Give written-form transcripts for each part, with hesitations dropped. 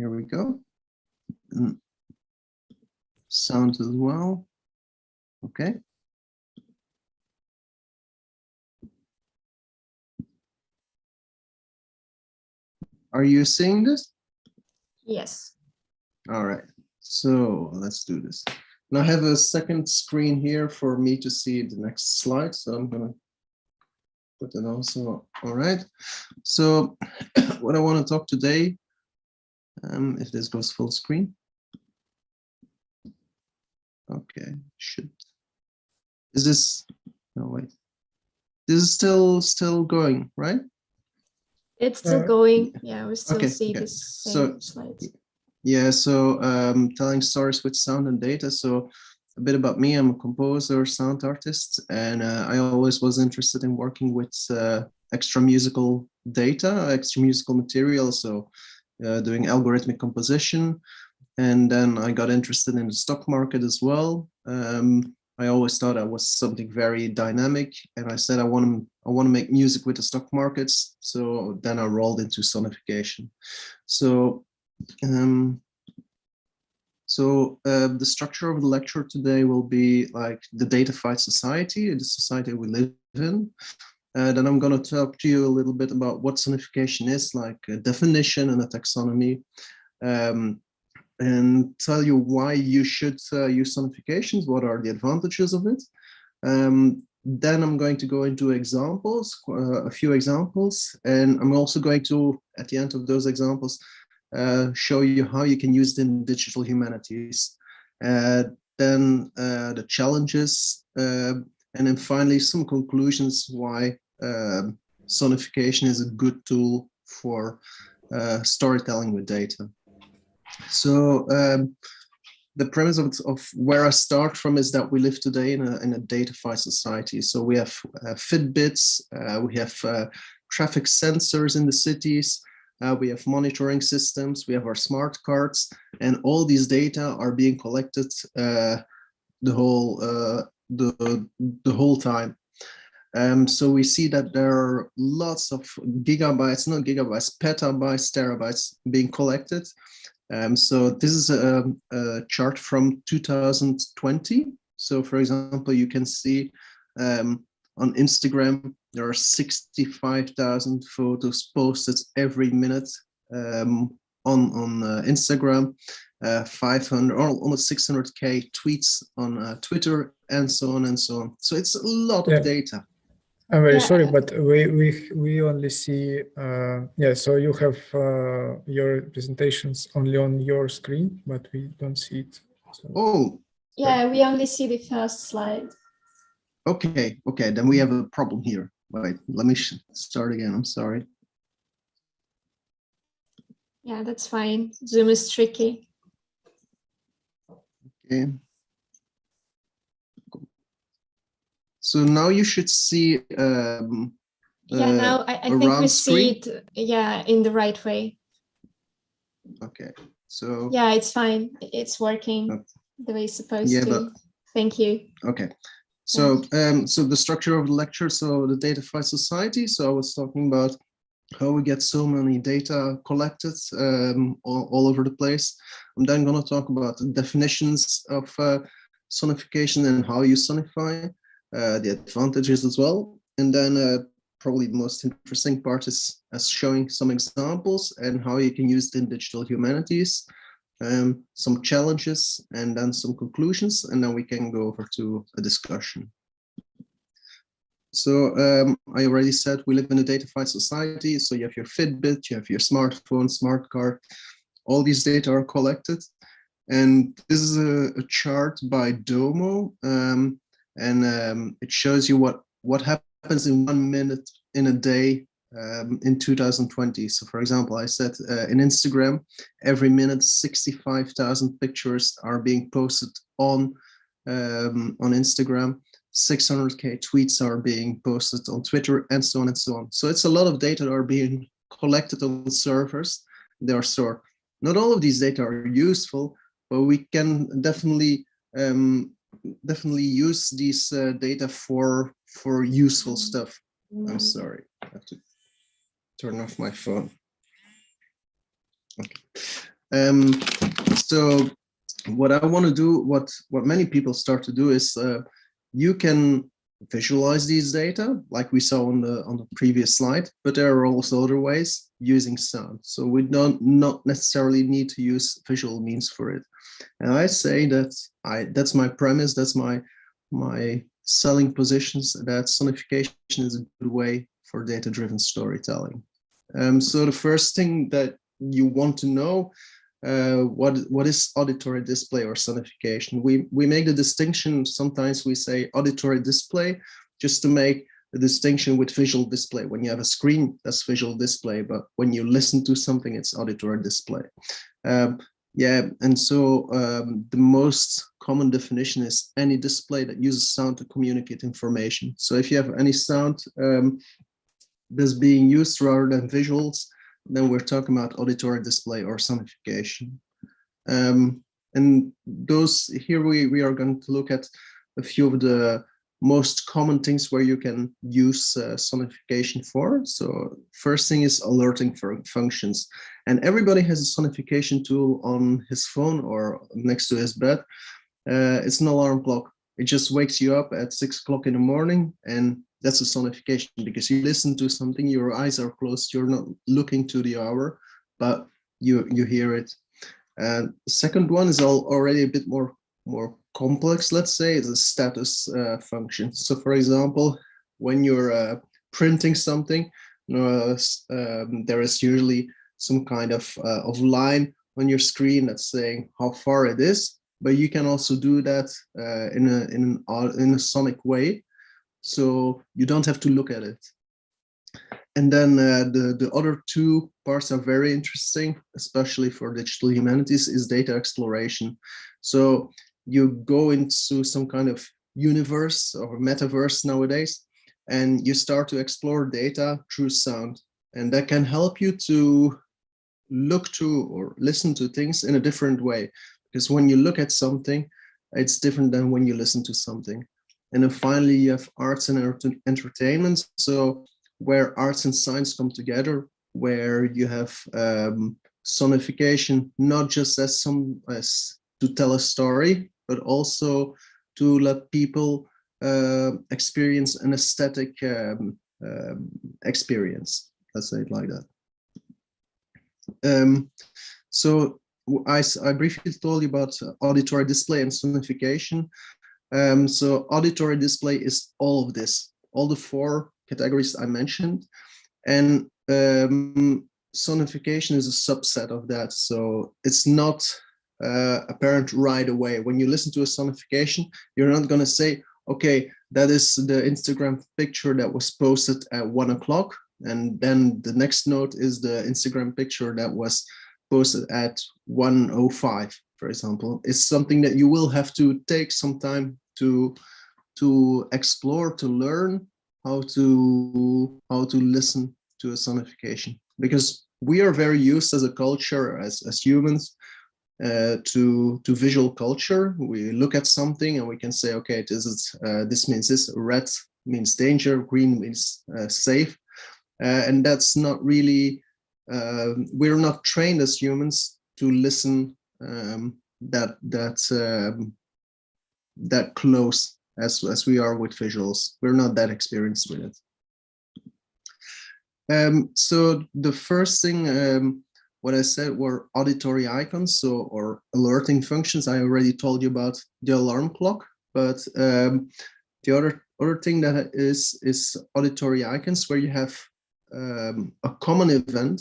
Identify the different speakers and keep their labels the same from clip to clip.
Speaker 1: here we go. And sound as well. Okay. Are you seeing this?
Speaker 2: Yes.
Speaker 1: All right, so let's do this. Now I have a second screen here for me to see the next slide. So I'm gonna put it also. All right. So what I want to talk today, if this goes full screen. Okay, should. Is this, no wait. This is still going, right?
Speaker 2: It's still going. Yeah, we still see the same slides.
Speaker 1: Yeah, so telling stories with sound and data. So a bit about me, I'm a composer, sound artist, and I always was interested in working with extra musical data, extra musical material, so doing algorithmic composition. And then I got interested in the stock market as well. I always thought I was something very dynamic, and I said I want to make music with the stock markets. So then I rolled into sonification. So the structure of the lecture today will be like the datafied society, the society we live in. Then I'm going to talk to you a little bit about what sonification is, like a definition and a taxonomy. And tell you why you should use sonifications, what are the advantages of it. Then I'm going to go into examples, a few examples, and I'm also going to, at the end of those examples, show you how you can use it in digital humanities. Then the challenges, and then finally some conclusions why sonification is a good tool for storytelling with data. So the premise of where I start from is that we live today in a datafied society. So we have Fitbits, we have traffic sensors in the cities, we have monitoring systems, we have our smart cards, and all these data are being collected the whole time. So we see that there are lots of gigabytes, not gigabytes, petabytes, terabytes being collected. So this is a chart from 2020. So for example, you can see on Instagram, there are 65,000 photos posted every minute on Instagram, 500 or almost 600K tweets on Twitter, and so on and so on. So it's a lot of data.
Speaker 3: I'm very sorry, but we only see, so you have your presentations only on your screen, but we don't see it. So.
Speaker 1: Oh.
Speaker 2: Yeah, we only see the first slide.
Speaker 1: Okay, then we have a problem here. Wait, let me start again, I'm sorry.
Speaker 2: Yeah, that's fine. Zoom is tricky.
Speaker 1: Okay. So now you should see
Speaker 2: now I think we see it in the right way.
Speaker 1: Okay, so
Speaker 2: yeah, it's fine, it's working the way it's supposed to. Thank you.
Speaker 1: Okay, so so the structure of the lecture, so the datafied society. So I was talking about how we get so many data collected all over the place. I'm then going to talk about the definitions of sonification and how you sonify. The advantages as well, and then probably the most interesting part is showing some examples and how you can use it in digital humanities, some challenges, and then some conclusions, and then we can go over to a discussion. So I already said we live in a datafied society, so you have your Fitbit, you have your smartphone, smart card, all these data are collected, and this is a chart by Domo. And it shows you what happens in 1 minute in a day in 2020. So for example, I said in Instagram, every minute 65,000 pictures are being posted on Instagram, 600K tweets are being posted on Twitter, and so on and so on. So it's a lot of data that are being collected on servers. They are stored. Not all of these data are useful, but we can definitely use these data for useful stuff. I'm sorry, I have to turn off my phone. Okay. So what I want to do, what many people start to do is you can visualize these data like we saw on the previous slide, but there are also other ways using sound. So we not necessarily need to use visual means for it. And I say that that's my premise, that's my selling positions, that sonification is a good way for data-driven storytelling. So the first thing that you want to know, what is auditory display or sonification? We make the distinction, sometimes we say auditory display, just to make the distinction with visual display. When you have a screen, that's visual display, but when you listen to something, it's auditory display. Yeah, and so the most common definition is any display that uses sound to communicate information. So if you have any sound that's being used rather than visuals, then we're talking about auditory display or sonification. And those here we are going to look at a few of the most common things where you can use sonification for. So first thing is alerting functions. And everybody has a sonification tool on his phone or next to his bed. It's an alarm clock. It just wakes you up at 6 o'clock in the morning, and that's a sonification because you listen to something, your eyes are closed, you're not looking to the hour, but you hear it. And the second one is already a bit more complex, let's say. It's a status function. So for example, when you're printing something, there is usually some kind of line on your screen that's saying how far it is, but you can also do that in a sonic way. So you don't have to look at it. And then the other two parts are very interesting, especially for digital humanities, is data exploration. So you go into some kind of universe or metaverse nowadays, and you start to explore data through sound. And that can help you to look to or listen to things in a different way. Because when you look at something, it's different than when you listen to something. And then finally, you have arts and entertainment. So where arts and science come together, where you have sonification, not just as to tell a story, but also to let people experience an aesthetic experience. Let's say it like that. So I briefly told you about auditory display and sonification. So auditory display is all of this, all the four categories I mentioned, and sonification is a subset of that. So it's not apparent right away. When you listen to a sonification, you're not going to say, okay, that is the Instagram picture that was posted at 1 o'clock, and then the next note is the Instagram picture that was posted at 1:05, for example. It's something that you will have to take some time to explore, to learn how to listen to a sonification, because we are very used as a culture, as humans, to visual culture. We look at something and we can say, okay, this means this. Red means danger, green means safe, and that's not really. We're not trained as humans to listen that close as we are with visuals. We're not that experienced with it. So the first thing, what I said were auditory icons, or alerting functions. I already told you about the alarm clock, but the other thing that is auditory icons, where you have a common event.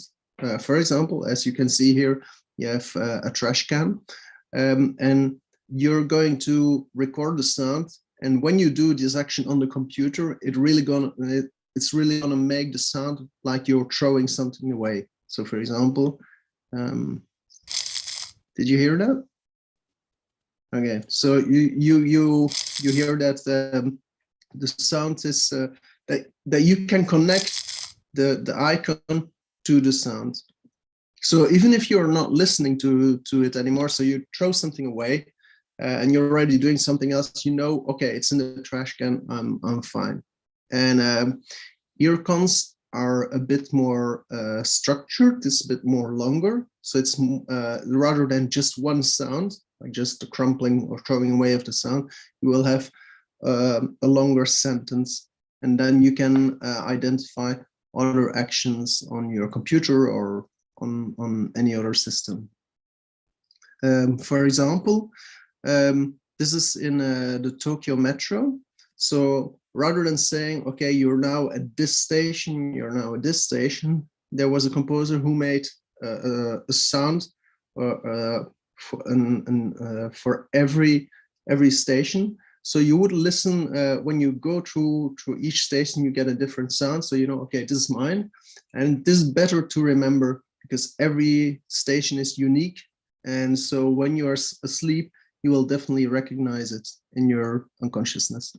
Speaker 1: For example, as you can see here, you have a trash can, and you're going to record the sound. And when you do this action on the computer, it's really gonna make the sound like you're throwing something away. So, for example, did you hear that? Okay, so you hear that the sound is that you can connect the icon to the sound. So even if you're not listening to it anymore, so you throw something away and you're already doing something else, you know, okay, it's in the trash can, I'm fine. And ear cons are a bit more structured, it's a bit more longer. So it's rather than just one sound, like just the crumpling or throwing away of the sound, you will have a longer sentence, and then you can identify other actions on your computer or on any other system. For example, this is in the Tokyo Metro. So rather than saying, okay, you're now at this station, you're now at this station, there was a composer who made a sound for every station. So you would listen when you go through each station, you get a different sound. So you know, okay, this is mine, and this is better to remember because every station is unique. And so when you are asleep, you will definitely recognize it in your unconsciousness.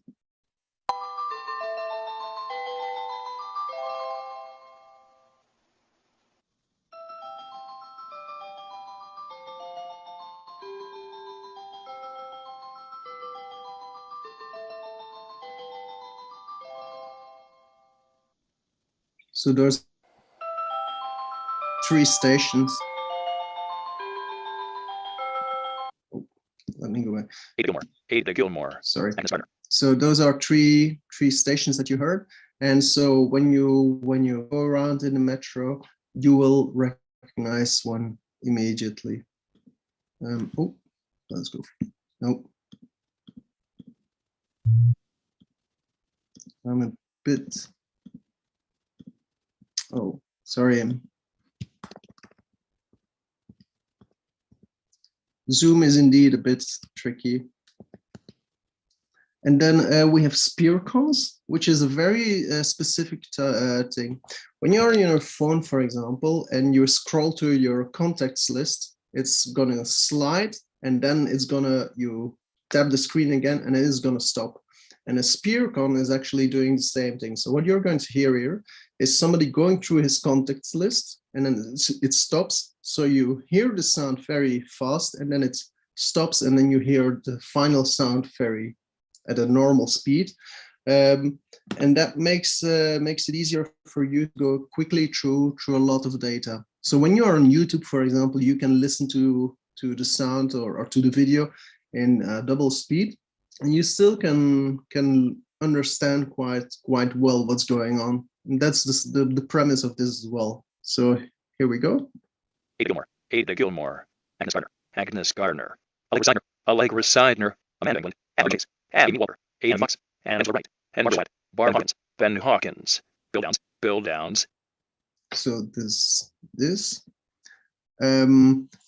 Speaker 1: So there's 3 stations. Oh, let me go back.
Speaker 4: Ada Gilmore.
Speaker 1: Sorry. So those are three stations that you heard. And so when you go around in the metro, you will recognize one immediately. Oh, let's go. No. I'm a bit. Oh, sorry. Zoom is indeed a bit tricky. And then we have spear cons, which is a very specific thing. When you're on your phone, for example, and you scroll to your contacts list, it's gonna slide, and then you tap the screen again, and it is gonna stop. And a spear con is actually doing the same thing. So what you're going to hear here is somebody going through his contacts list, and then it stops. So you hear the sound very fast, and then it stops, and then you hear the final sound at a normal speed, and that makes it easier for you to go quickly through a lot of data. So when you are on YouTube, for example, you can listen to the sound or to the video in double speed, and you still can understand quite well what's going on. And that's the premise of this as well. So here we go.
Speaker 4: Ada Gilmore, Agnes Gardner, Allegra Seidner, Amanda England, Amber Chase, Amy Walker, Ian Fox, Angela Wright, Henry White, Barb Hawkins, Ben Hawkins, Bill Downs.
Speaker 1: So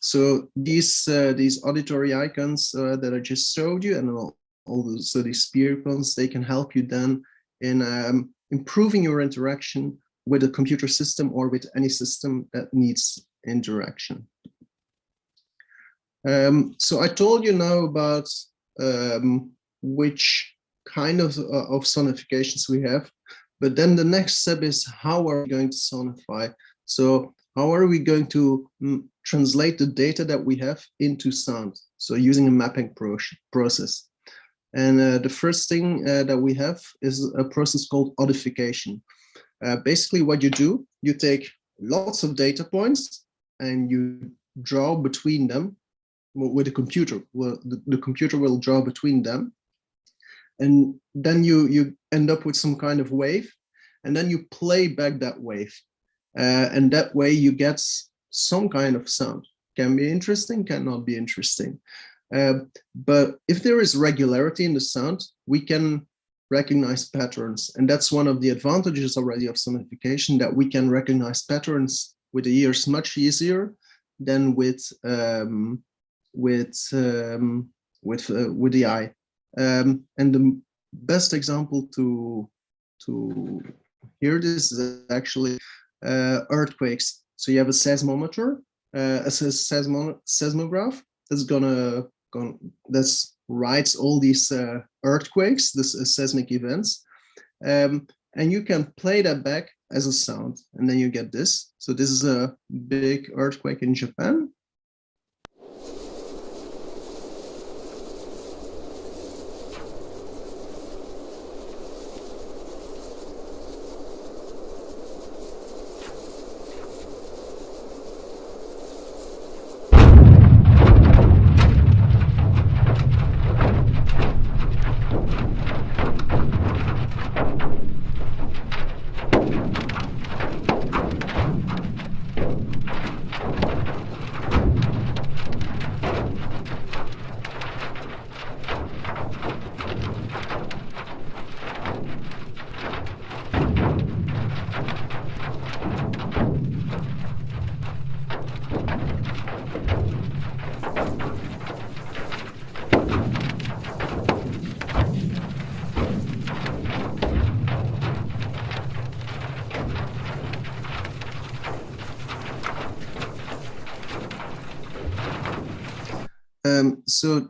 Speaker 1: so these auditory icons that I just showed you, and also these spear icons, they can help you then in improving your interaction with a computer system or with any system that needs interaction. So I told you now about which kind of sonifications we have, but then the next step is how are we going to sonify? So how are we going to translate the data that we have into sound? So using a mapping process. And the first thing that we have is a process called audification. Basically what you do, you take lots of data points and you draw between them with the computer. Well, the computer will draw between them. And then you end up with some kind of wave, and then you play back that wave. And that way you get some kind of sound. Can be interesting, cannot be interesting. But if there is regularity in the sound, we can recognize patterns. And that's one of the advantages already of sonification, that we can recognize patterns with the ears much easier than with the eye. And the best example to hear this is actually earthquakes. So you have a seismometer, a seismograph that writes all these earthquakes, this seismic events, and you can play that back as a sound, and then you get this. So this is a big earthquake in Japan. So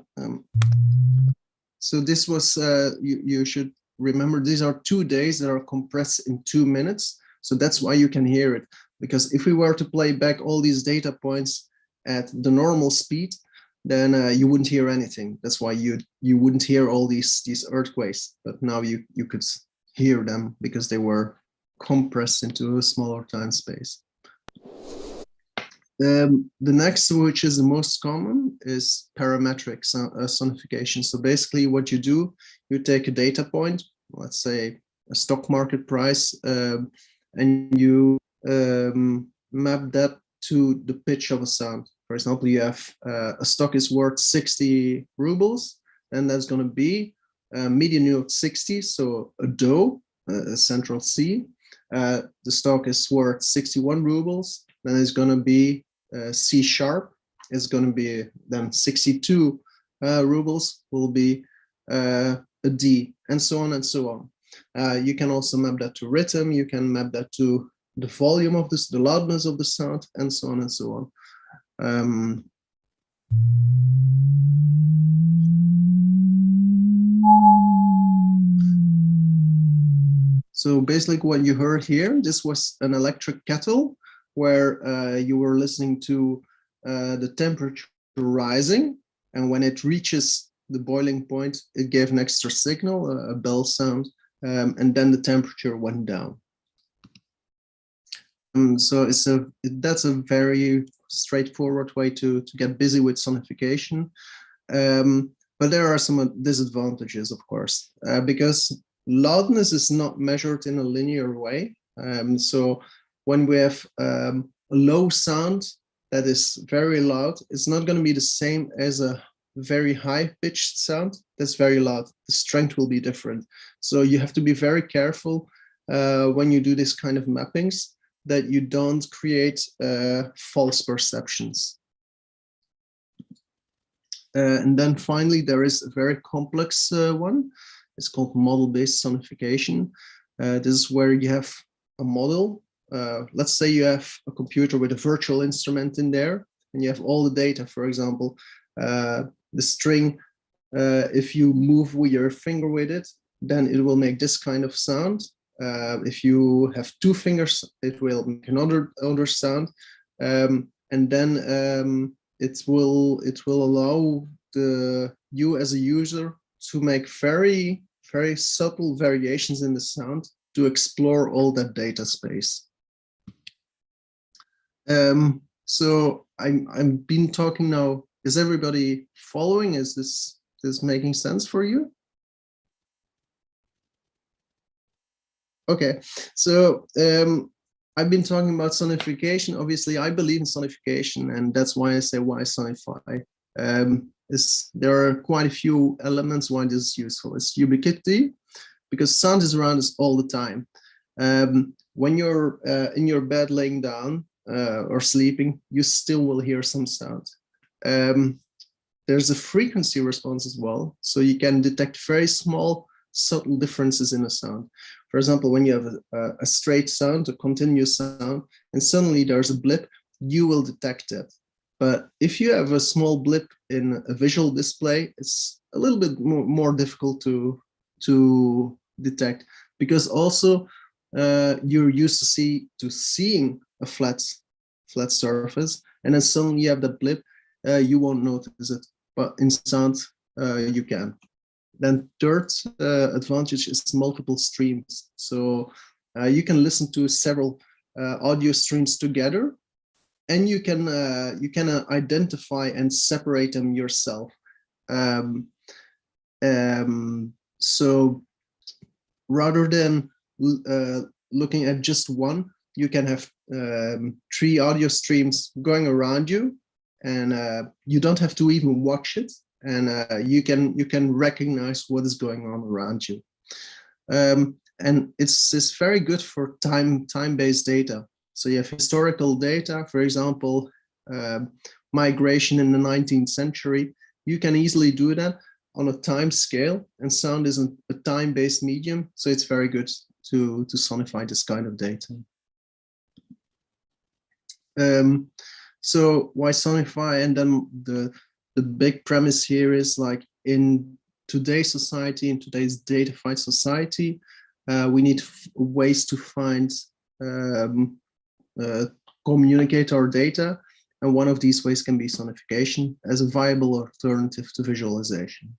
Speaker 1: this was, you should remember, these are 2 days that are compressed in 2 minutes. So that's why you can hear it. Because if we were to play back all these data points at the normal speed, then you wouldn't hear anything. That's why you wouldn't hear all these earthquakes. But now you could hear them because they were compressed into a smaller time space. The next, which is the most common, is parametric sonification. So basically what you do, you take a data point, let's say a stock market price, and you map that to the pitch of a sound. For example, you have a stock is worth 60 rubles, and that's going to be a median note 60, so a do, a central C. The stock is worth 61 rubles, then it's going to be C sharp, is going to be then 62 rubles will be a D, and so on and so on. You can also map that to rhythm, you can map that to the volume of this, the loudness of the sound, and so on and so on. So basically what you heard here, this was an electric kettle where you were listening to the temperature rising, and when it reaches the boiling point, it gave an extra signal, a bell sound, and then the temperature went down. So that's a very straightforward way to get busy with sonification. But there are some disadvantages, of course, because loudness is not measured in a linear way. So when we have a low sound that is very loud, it's not going to be the same as a very high-pitched sound that's very loud. The strength will be different. So you have to be very careful when you do this kind of mappings, that you don't create false perceptions. And then finally, there is a very complex one. It's called model-based sonification. This is where you have a model. Let's say you have a computer with a virtual instrument in there, and you have all the data. For example, the string, if you move with your finger with it, then it will make this kind of sound. If you have 2 fingers, it will make another sound, and then it will allow you as a user to make very, very subtle variations in the sound to explore all that data space. So I've been talking now. Is everybody following? Is this making sense for you? Okay, so I've been talking about sonification. Obviously, I believe in sonification, and that's why I say why sonify. There are quite a few elements why this is useful. It's ubiquity, because sound is around us all the time. When you're in your bed laying down or sleeping, you still will hear some sound. There's a frequency response as well, so you can detect very small, subtle differences in a sound. For example, when you have a straight sound, a continuous sound, and suddenly there's a blip, you will detect it. But if you have a small blip in a visual display, it's a little bit more difficult to detect, because also you're used to seeing a flat surface, and then suddenly you have that blip, you won't notice it, but in sound you can. Then third advantage is multiple streams. So you can listen to several audio streams together, and you can identify and separate them yourself. So rather than looking at just one, you can have 3 audio streams going around you, and you don't have to even watch it. And you can recognize what is going on around you, and it's very good for time-based data. So you have historical data, for example, migration in the 19th century. You can easily do that on a time scale, and sound is a time-based medium, so it's very good to sonify this kind of data. So why sonify? And then the big premise here is like in today's society, in today's datafied society, we need ways to find communicate our data, and one of these ways can be sonification as a viable alternative to visualization.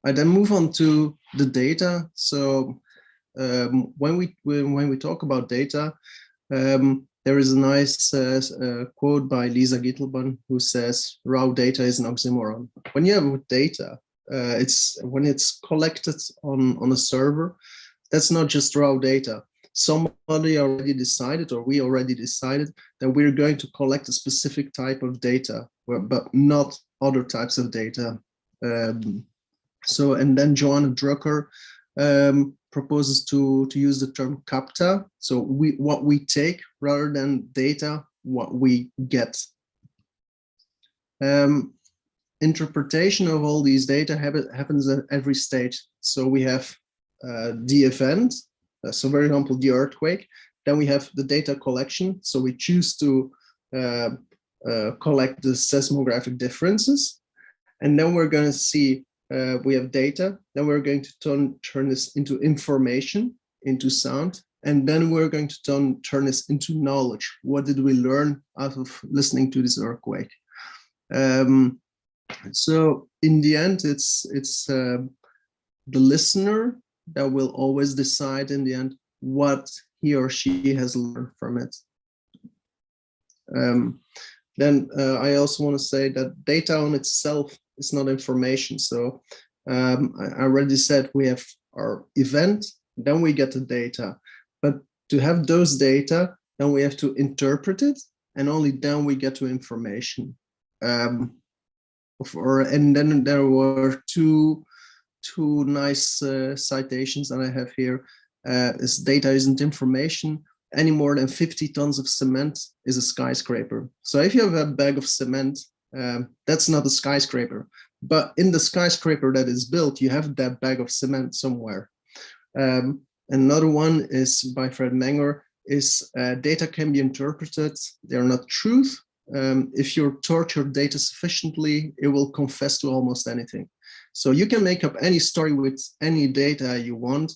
Speaker 1: I then move on to the data. So when we talk about data, there is a nice quote by Lisa Gittelbaum who says raw data is an oxymoron. When you have data, when it's collected on a server, that's not just raw data. Somebody already decided, or we already decided, that we're going to collect a specific type of data, but not other types of data. And then Joanna Drucker proposes to use the term capta. So what we take rather than data, what we get. Interpretation of all these data happens at every stage. So we have the event, so for example, the earthquake. Then we have the data collection. So we choose to collect the seismographic differences. And then we're going to see we have data, then we're going to turn this into information, into sound, and then we're going to turn this into knowledge. What did we learn out of listening to this earthquake? So in the end, it's the listener that will always decide in the end what he or she has learned from it. Then I also want to say that data on itself is not information. So I already said we have our event, then we get the data. But to have those data, then we have to interpret it, and only then we get to information. And then there were two nice citations that I have here. Is data isn't information. Any more than 50 tons of cement is a skyscraper. So if you have a bag of cement, that's not a skyscraper. But in the skyscraper that is built, you have that bag of cement somewhere. Another one is by Fred Menger, is data can be interpreted. They're not truth. If you torture data sufficiently, it will confess to almost anything. So you can make up any story with any data you want.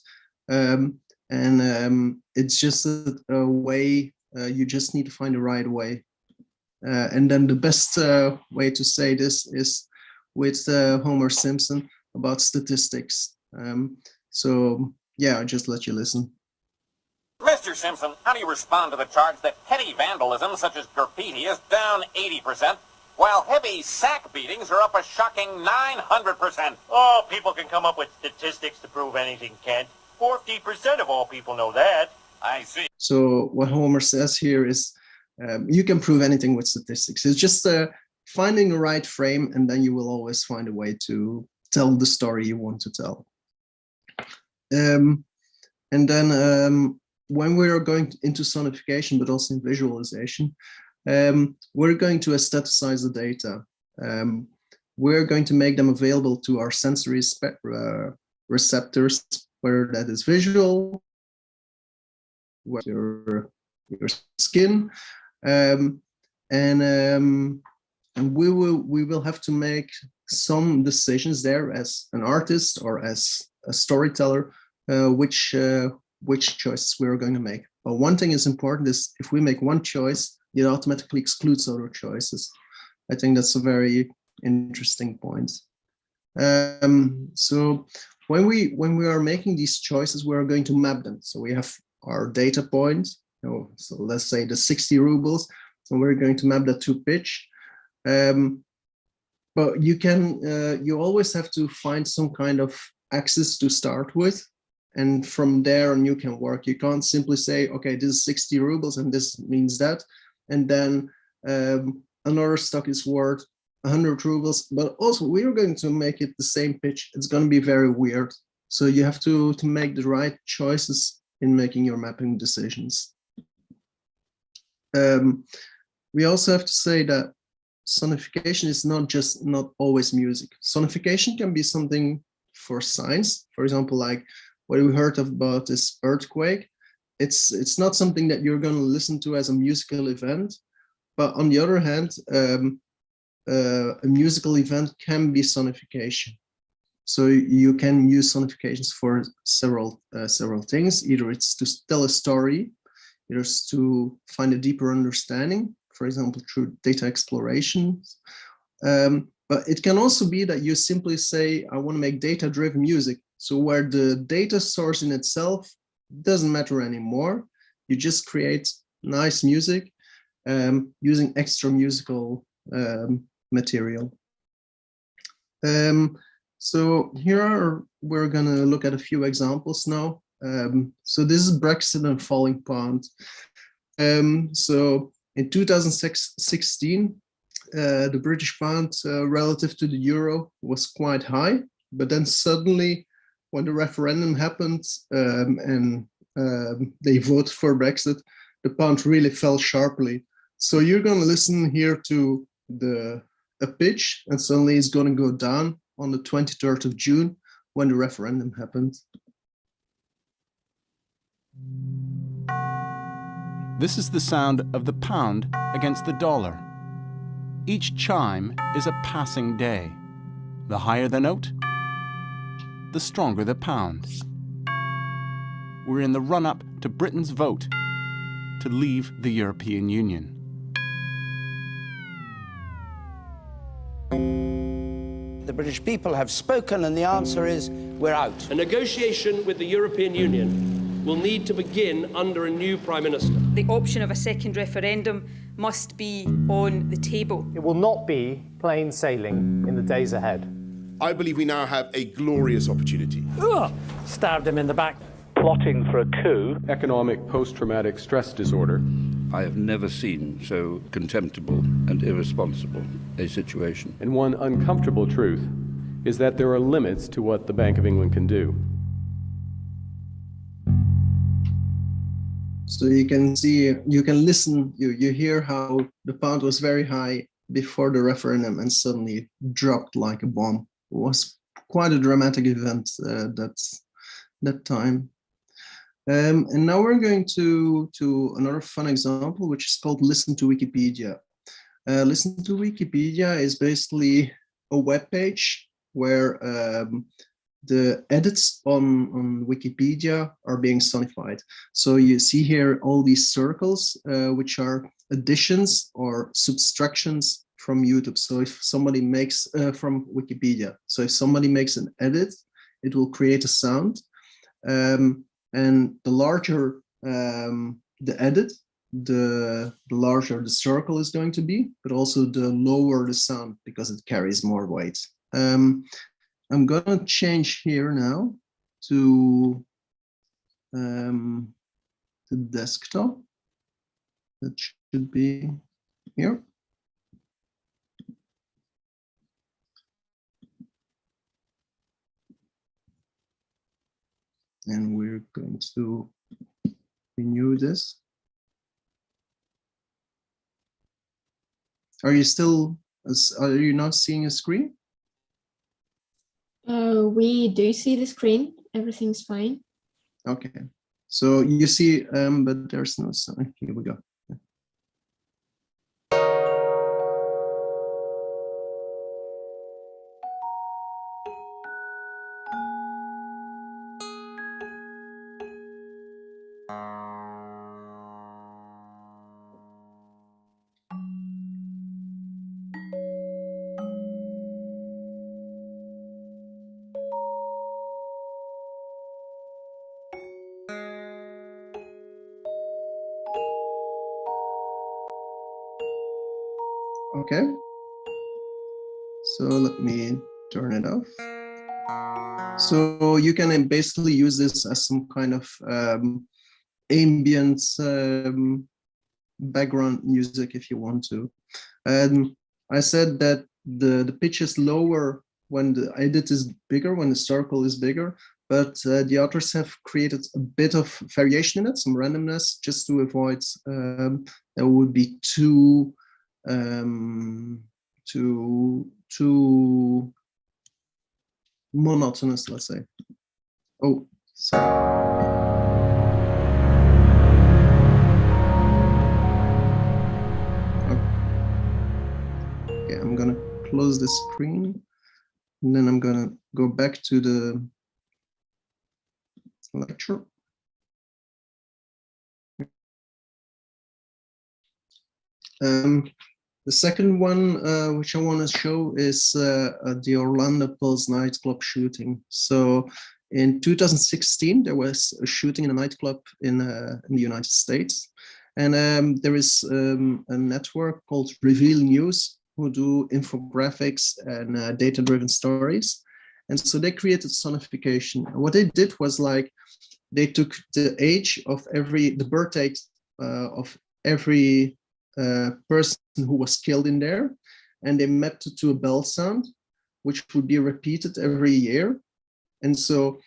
Speaker 1: It's just a way, you just need to find the right way. And then the best way to say this is with Homer Simpson about statistics. So yeah, I'll just let you listen.
Speaker 5: Mr. Simpson, how do you respond to the charge that petty vandalism such as graffiti is down 80%, while heavy sack beatings are up a shocking 900%?
Speaker 6: Oh, people can come up with statistics to prove anything, Kent. 40% of all people know that.
Speaker 5: I see.
Speaker 1: So what Homer says here is you can prove anything with statistics. It's just finding the right frame, and then you will always find a way to tell the story you want to tell. And then when we are going into sonification, but also in visualization, we're going to aestheticize the data. We're going to make them available to our sensory receptors, whether that is visual, your skin, and we will have to make some decisions there as an artist or as a storyteller, which choices we are going to make. But one thing is important is if we make one choice, it automatically excludes other choices. I think that's a very interesting point. So when we are making these choices, we are going to map them. So we have our data points. So let's say the 60 rubles, and we're going to map that to pitch. But you always have to find some kind of axis to start with, and from there on you can work. You can't simply say, okay, this is 60 rubles and this means that, and then another stock is worth 100 rubles, but also we are going to make it the same pitch. It's going to be very weird. So you have to make the right choices in making your mapping decisions. We also have to say that sonification is not always music. Sonification can be something for science. For example, like what we heard about this earthquake. It's not something that you're going to listen to as a musical event. But on the other hand, a musical event can be sonification. So you can use sonifications for several things. Either it's to tell a story, either it's to find a deeper understanding, for example, through data exploration. But it can also be that you simply say, I want to make data-driven music. So where the data source in itself doesn't matter anymore. You just create nice music using extra musical material. So we're going to look at a few examples now. So this is Brexit and Falling Pound. So in 2016, the British pound relative to the euro was quite high, but then suddenly when the referendum happened and they voted for Brexit, the pound really fell sharply. So you're going to listen here to a pitch, and suddenly it's going to go down on the 23rd of June when the referendum happened.
Speaker 7: This is the sound of the pound against the dollar. Each chime is a passing day. The higher the note, the stronger the pound. We're in the run-up to Britain's vote to leave the European Union.
Speaker 8: The British people have spoken, and the answer is we're out.
Speaker 9: A negotiation with the European Union will need to begin under a new Prime Minister.
Speaker 10: The option of a second referendum must be on the table.
Speaker 11: It will not be plain sailing in the days ahead.
Speaker 12: I believe we now have a glorious opportunity.
Speaker 11: Stabbed him in the back.
Speaker 13: Plotting for a coup.
Speaker 14: Economic post-traumatic stress disorder.
Speaker 15: I have never seen so contemptible and irresponsible a situation.
Speaker 14: And one uncomfortable truth is that there are limits to what the Bank of England can do.
Speaker 1: So you can see, you can listen, you hear how the pound was very high before the referendum and suddenly dropped like a bomb. It was quite a dramatic event that time. And now we're going to another fun example, which is called Listen to Wikipedia. Listen to Wikipedia is basically a web page where the edits on Wikipedia are being sonified. So you see here all these circles, which are additions or subtractions from YouTube. So if somebody makes from Wikipedia, so if somebody makes an edit, it will create a sound. And the larger the edit, the larger the circle is going to be, but also the lower the sound because it carries more weight. I'm gonna change here now to the desktop. That should be here. And we're going to renew this. Are you not seeing a screen?
Speaker 2: We do see the screen. Everything's fine.
Speaker 1: Okay. So you see, but there's no sign. Here we go. Okay, so let me turn it off. So you can basically use this as some kind of ambient background music if you want to. I said that the pitch is lower when the edit is bigger, when the circle is bigger, but the authors have created a bit of variation in it, some randomness, just to avoid there would be too monotonous, let's say. Oh, sorry. Okay, I'm gonna close the screen, and then I'm gonna go back to the lecture. The second one, which I want to show, is the Orlando Pulse nightclub shooting. So in 2016, there was a shooting in a nightclub in the United States. And there is a network called Reveal News who do infographics and data-driven stories. And so they created sonification. And what they did was like, they took the age of the birth date of every person who was killed in there, and they mapped it to a bell sound, which would be repeated every year. And so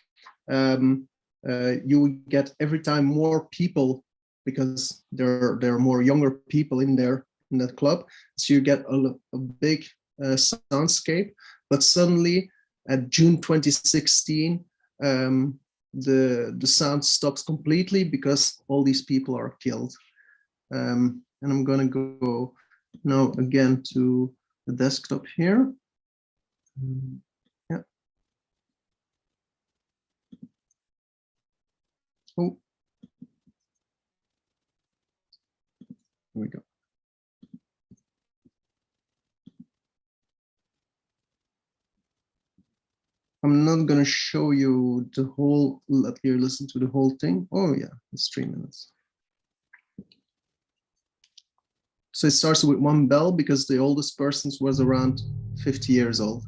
Speaker 1: you would get every time more people, because there are more younger people in there in that club. So you get a big soundscape. But suddenly at June 2016, the sound stops completely because all these people are killed. And I'm gonna go now again to the desktop here. Yeah. Oh. Here we go. I'm not gonna show you the whole, let you listen to the whole thing. Oh yeah, it's 3 minutes. So it starts with one bell because the oldest person was around 50 years old.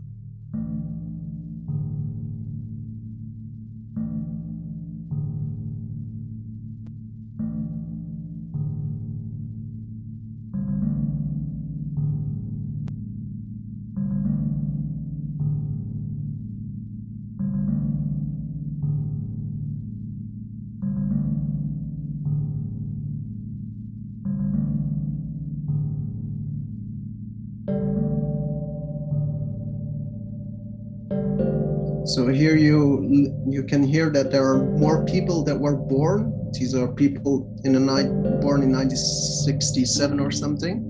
Speaker 1: So here you can hear that there are more people that were born. These are people in the night born in 1967 or something.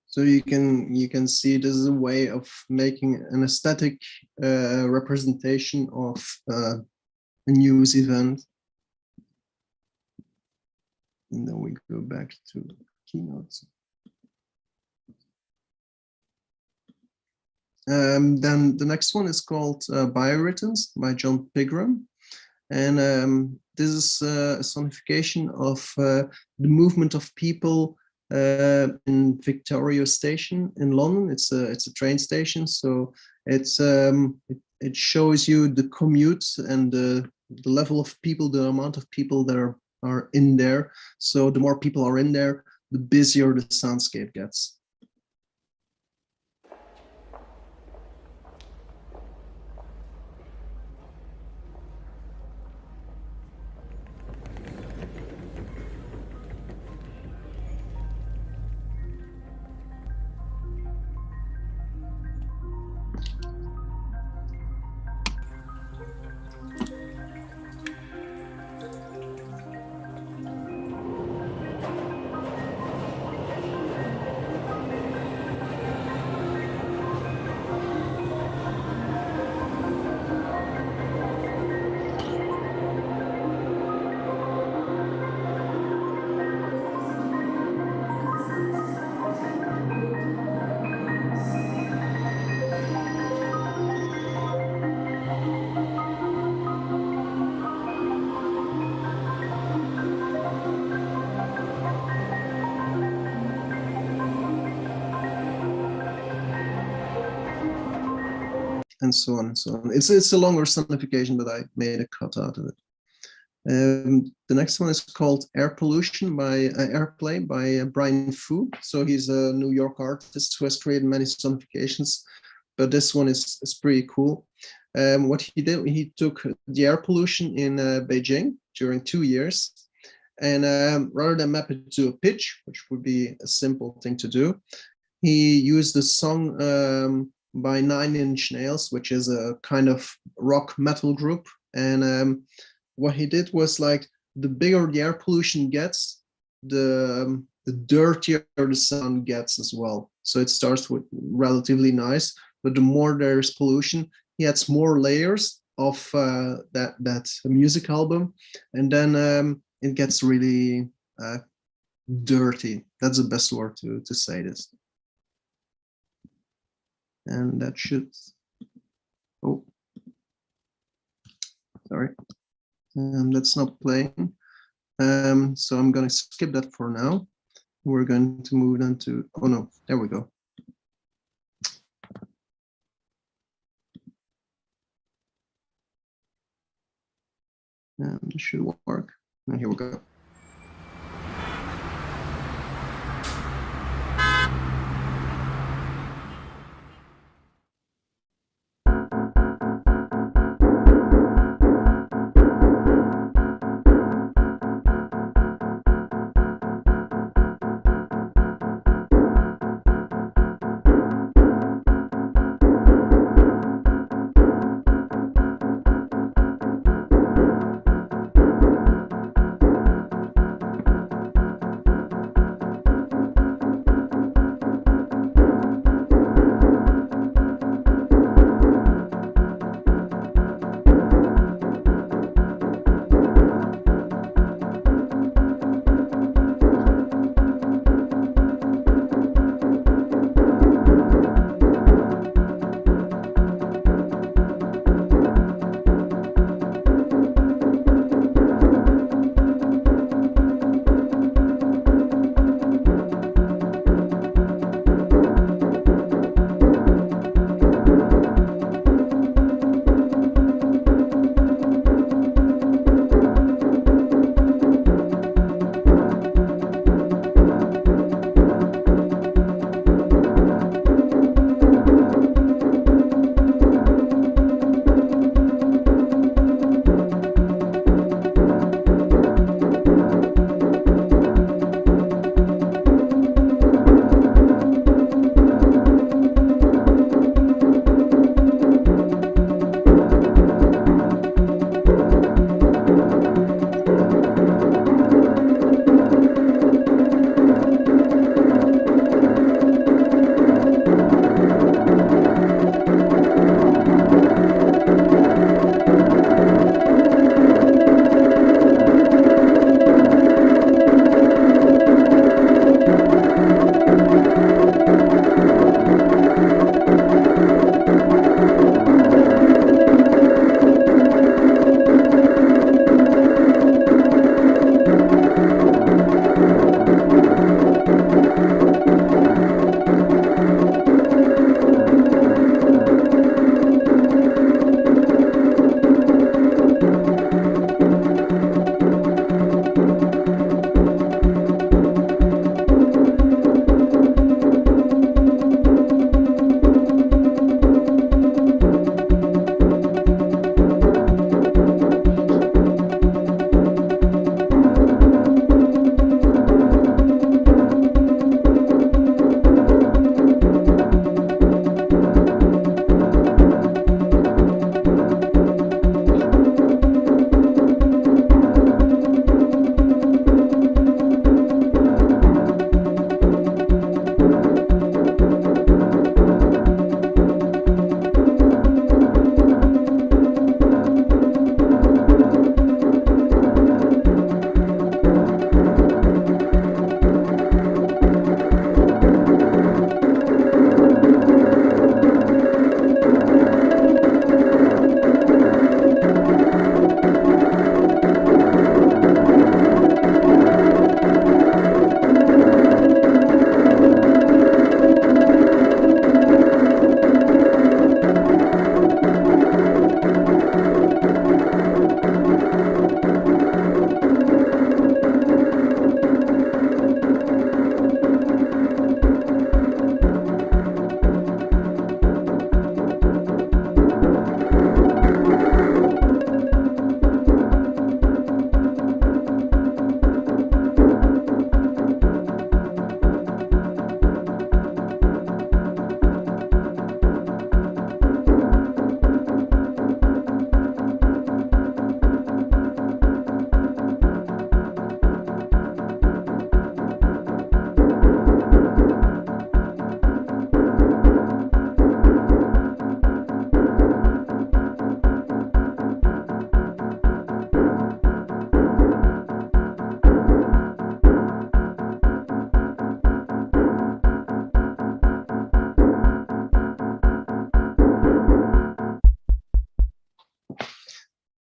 Speaker 1: So you can see this is a way of making an aesthetic representation of a news event. And then we go back to keynotes. Then the next one is called Biorhythms by John Pigram. And this is a sonification of the movement of people in Victoria Station in London. It's a train station, so it shows you the commute and the level of people, the amount of people that are in there. So the more people are in there, the busier the soundscape gets. And so on and so on. It's a longer sonification, but I made a cut out of it. The next one is called Air Pollution by Airplay by Brian Fu. So he's a New York artist who has created many sonifications, but this one is pretty cool. What he did, he took the air pollution in Beijing during 2 years, and rather than map it to a pitch, which would be a simple thing to do, he used the song by 9 Inch Nails, which is a kind of rock metal group. And what he did was, like, the bigger the air pollution gets, the dirtier the sound gets as well. So it starts with relatively nice, but the more there's pollution, he adds more layers of that music album, and then it gets really dirty. That's the best word to say this. And that should, oh, sorry, that's not playing. So I'm going to skip that for now. We're going to move on to, oh no, there we go. This should work. And here we go.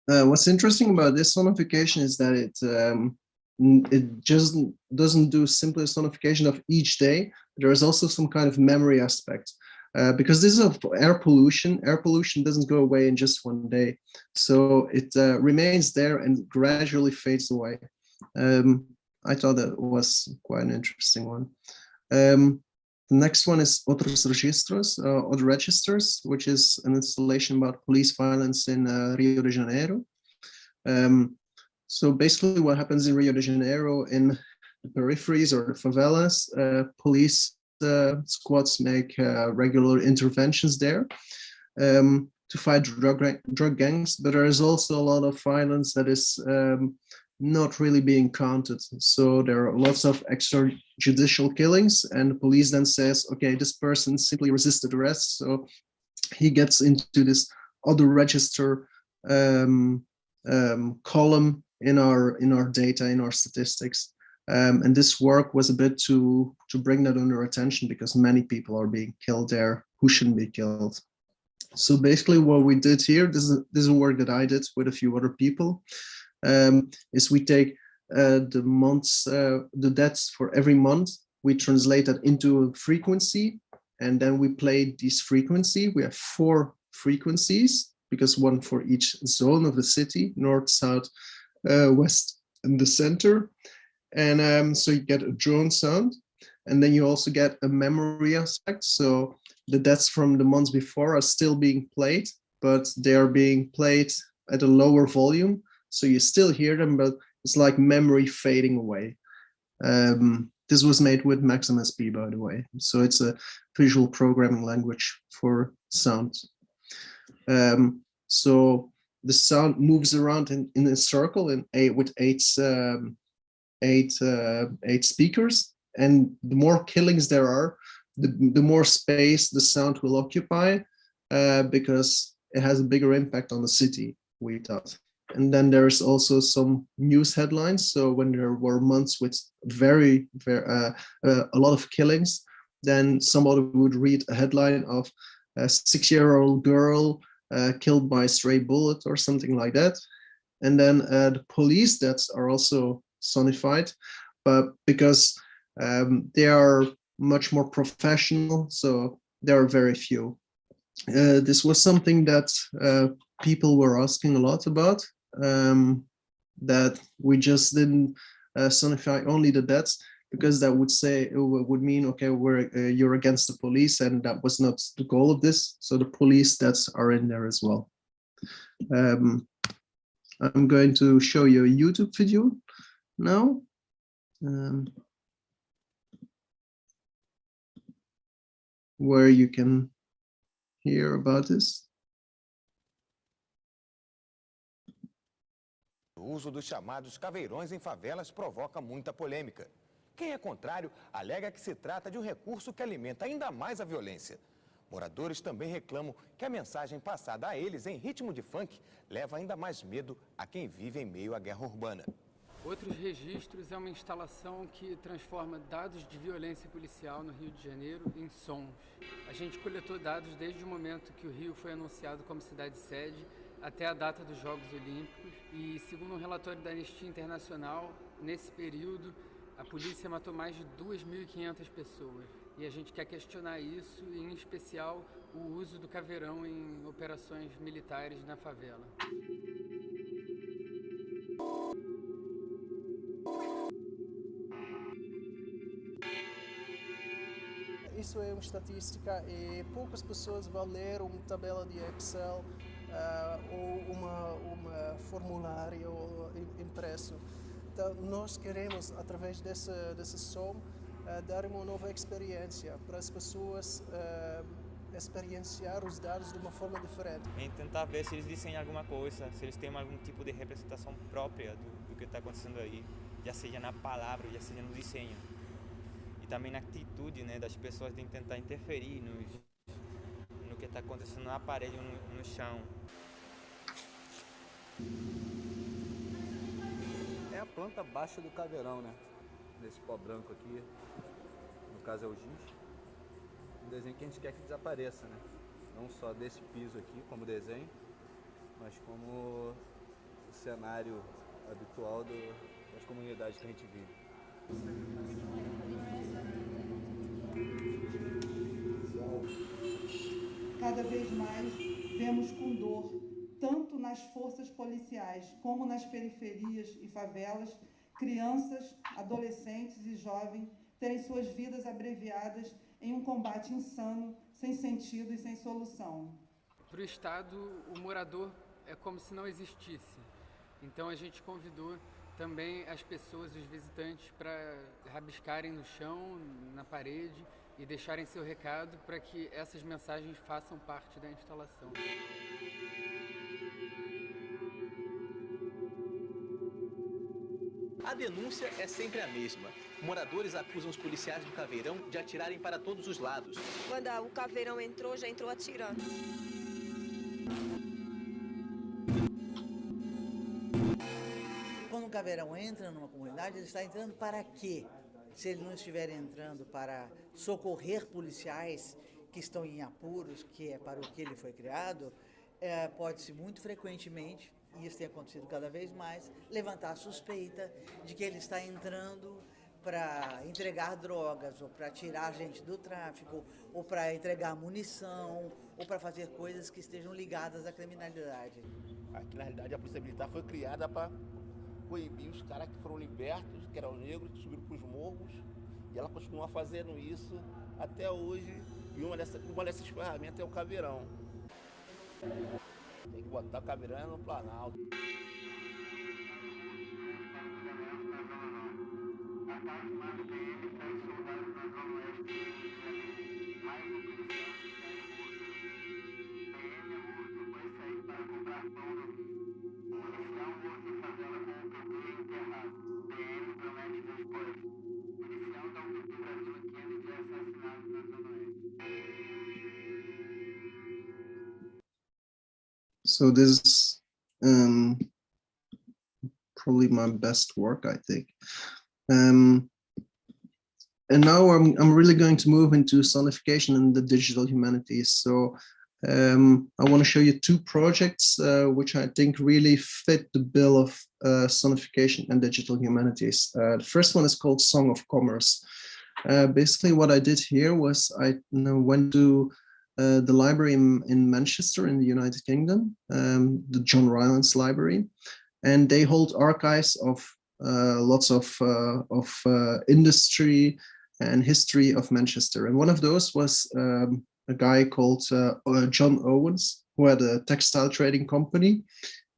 Speaker 1: What's interesting about this sonification is that it just doesn't do simply sonification of each day. There is also some kind of memory aspect. Because this is air pollution. Air pollution doesn't go away in just one day. So it remains there and gradually fades away. I thought that was quite an interesting one. The next one is Otros Registros, Other Registers, which is an installation about police violence in Rio de Janeiro. So basically what happens in Rio de Janeiro, in the peripheries or the favelas, police squads make regular interventions there to fight drug gangs, but there is also a lot of violence that is not really being counted. So there are lots of extrajudicial killings, and the police then says, okay, this person simply resisted arrest, so he gets into this other register column in our data, in our statistics. And this work was a bit to bring that under attention, because many people are being killed there who shouldn't be killed. So basically what we did here, this is work that I did with a few other people, is we take the deaths for every month, we translate that into a frequency, and then we play these frequency. We have 4 frequencies, because one for each zone of the city, north, south, west, and the center. And so you get a drone sound, and then you also get a memory aspect. So the deaths from the months before are still being played, but they are being played at a lower volume. So you still hear them, but it's like memory fading away. This was made with Maximus P, by the way. So it's a visual programming language for sound. So the sound moves around in a circle with 8 speakers, and the more killings there are, the more space the sound will occupy, because it has a bigger impact on the city, we thought. And then there's also some news headlines. So when there were months with very a lot of killings, then somebody would read a headline of a 6-year-old girl killed by a stray bullet or something like that. And then the police deaths are also sonified, but because they are much more professional, so there are very few. This was something that people were asking a lot about, that we just didn't sonify only the deaths, because that would mean, okay, you're against the police, and that was not the goal of this. So the police deaths are in there as well. I'm going to show you a YouTube video now. Where you can hear about this.
Speaker 16: O uso dos chamados caveirões em favelas provoca muita polêmica. Quem é contrário alega que se trata de um recurso que alimenta ainda mais a violência. Moradores também reclamam que a mensagem passada a eles em ritmo de funk leva ainda mais medo a quem vive em meio à guerra urbana.
Speaker 17: Outros Registros é uma instalação que transforma dados de violência policial no Rio de Janeiro em sons. A gente coletou dados desde o momento que o Rio foi anunciado como cidade-sede até a data dos Jogos Olímpicos, e segundo um relatório da Anistia Internacional, nesse período a polícia matou mais de 2.500 pessoas. E a gente quer questionar isso, e em especial o uso do caveirão em operações militares na favela.
Speaker 1: Isso é uma estatística e poucas pessoas vão ler uma tabela de Excel ou uma formulário impresso. Então, nós queremos, através desse som, dar uma nova experiência para as pessoas experienciar os dados de uma forma diferente.
Speaker 18: Em tentar ver se eles dizem alguma coisa, se eles têm algum tipo de representação própria do que está acontecendo aí, já seja na palavra, já seja no desenho. E também na atitude, né, das pessoas de tentar interferir no que está acontecendo na parede ou no chão.
Speaker 19: É a planta baixa do caveirão, né? Desse pó branco aqui, no caso é o giz. Um desenho que a gente quer que desapareça, né? Não só desse piso aqui como desenho, mas como cenário habitual das comunidades que a gente vive.
Speaker 20: Cada vez mais vemos com dor, tanto nas forças policiais como nas periferias e favelas, crianças, adolescentes e jovens terem suas vidas abreviadas em um combate insano, sem sentido e sem solução.
Speaker 17: Para o Estado, o morador é como se não existisse. Então a gente convidou também as pessoas, os visitantes, para rabiscarem no chão, na parede e deixarem seu recado para que essas mensagens façam parte da instalação.
Speaker 21: A denúncia é sempre a mesma. Moradores acusam os policiais do Caveirão de atirarem para todos os lados.
Speaker 22: Quando o Caveirão entrou, já entrou atirando.
Speaker 23: Quando o Caveirão entra numa comunidade, ele está entrando para quê? Se ele não estiver entrando para socorrer policiais que estão em apuros, que é para o que ele foi criado, pode-se muito frequentemente, e isso tem acontecido cada vez mais, levantar a suspeita de que ele está entrando para entregar drogas, ou para tirar gente do tráfico, ou para entregar munição, ou para fazer coisas que estejam ligadas à criminalidade.
Speaker 24: Aqui, na realidade, a Polícia Militar foi criada para coibir os caras que foram libertos, que eram negros, que subiram para os morros, e ela continua fazendo isso até hoje, e uma dessas ferramentas é o Caveirão. Tem que botar o Caveirão no Planalto.
Speaker 1: So this is probably my best work, I think. And now I'm really going to move into sonification and the digital humanities. So I want to show you two projects which I think really fit the bill of sonification and digital humanities. The first one is called Song of Commerce. Basically what I did here was I went to the library in Manchester in the United Kingdom, the John Rylands Library, and they hold archives of lots of industry and history of Manchester. And one of those was a guy called John Owens, who had a textile trading company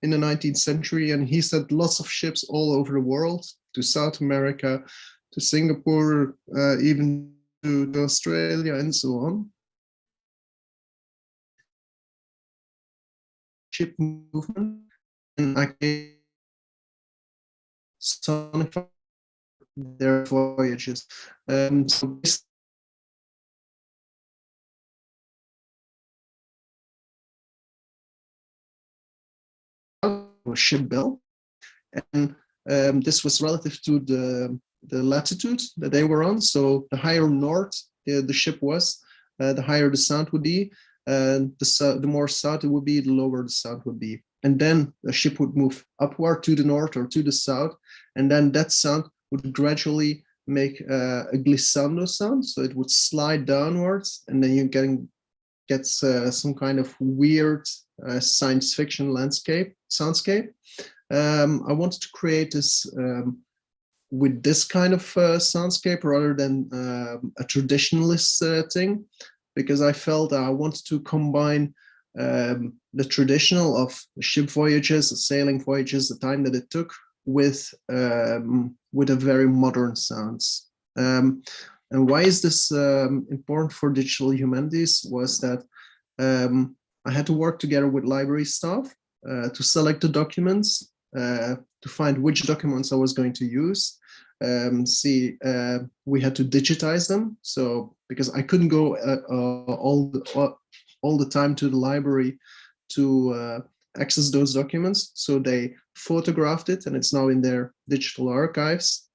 Speaker 1: in the 19th century, and he sent lots of ships all over the world, to South America, to Singapore, even to Australia, and so on. Ship movement, and I can sonify their voyages. So this was ship built, and this was relative to the latitude that they were on. So the higher north the ship was, the higher the sound would be. The more south it would be, the lower the sound would be. And then the ship would move upward to the north or to the south, and then that sound would gradually make a glissando sound. So it would slide downwards, and then you get some kind of weird science fiction soundscape. I wanted to create this with this kind of soundscape rather than a traditionalist thing, because I felt I wanted to combine the traditional of ship voyages, the sailing voyages, the time that it took, with a very modern sounds. And why is this important for digital humanities was that I had to work together with library staff to select the documents, to find which documents I was going to use. We had to digitize them. So because I couldn't go all the time to the library to access those documents, so they photographed it, and it's now in their digital archives.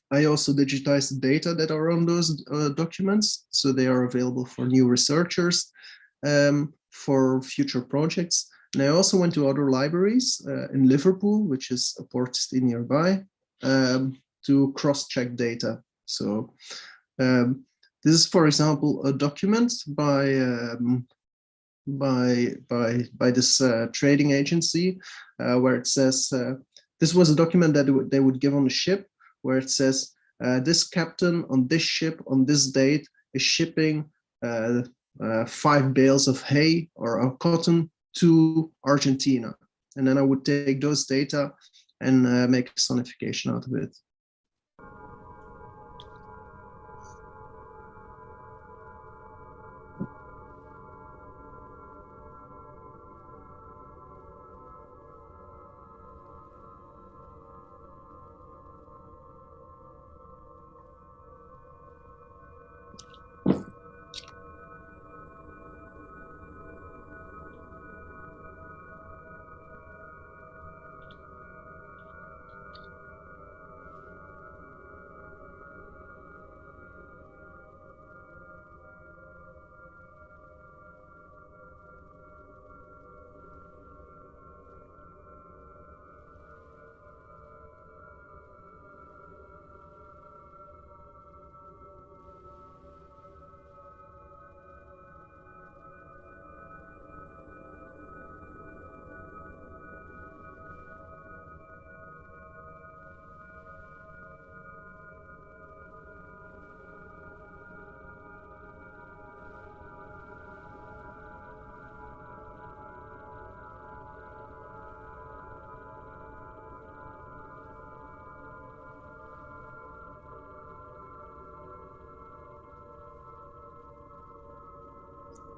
Speaker 1: I also digitized the data that are on those documents, so they are available for new researchers, for future projects. And I also went to other libraries in Liverpool, which is a port city nearby, to cross-check data. So this is, for example, a document by this trading agency, where it says, this was a document that they would give on the ship, where it says, this captain on this ship on this date is shipping 5 bales of hay or of cotton to Argentina. And then I would take those data and make a sonification out of it.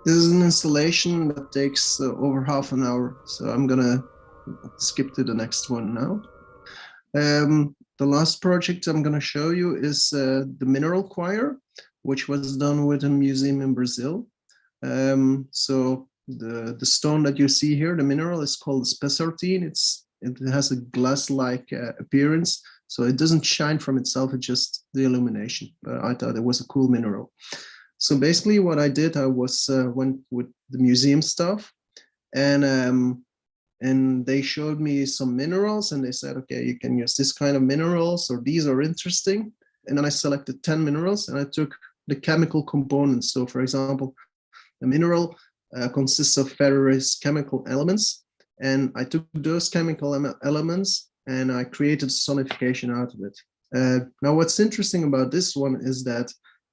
Speaker 1: This is an installation that takes over half an hour, so I'm gonna skip to the next one now. The last project I'm gonna show you is the mineral choir, which was done with a museum in Brazil. So the stone that you see here, the mineral, is called spessartine. It has a glass-like appearance, so it doesn't shine from itself, it's just the illumination. But I thought it was a cool mineral. So basically what I did, I went with the museum staff, and they showed me some minerals, and they said, okay, you can use this kind of minerals, or these are interesting. And then I selected 10 minerals, and I took the chemical components. So for example, a mineral consists of various chemical elements, and I took those chemical elements and I created sonification out of it. Now what's interesting about this one is that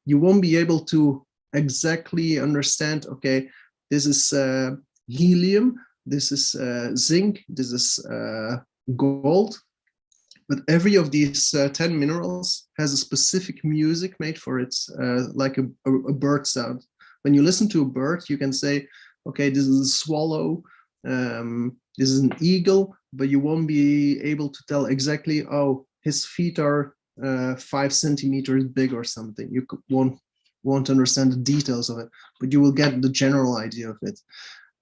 Speaker 1: you won't be able to exactly understand, okay, this is helium, this is zinc, this is gold, but every of these 10 minerals has a specific music made for it, like a bird sound. When you listen to a bird, you can say, okay, this is a swallow, this is an eagle, but you won't be able to tell exactly, oh, his feet are 5 centimeters big or something. You won't understand the details of it, but you will get the general idea of it.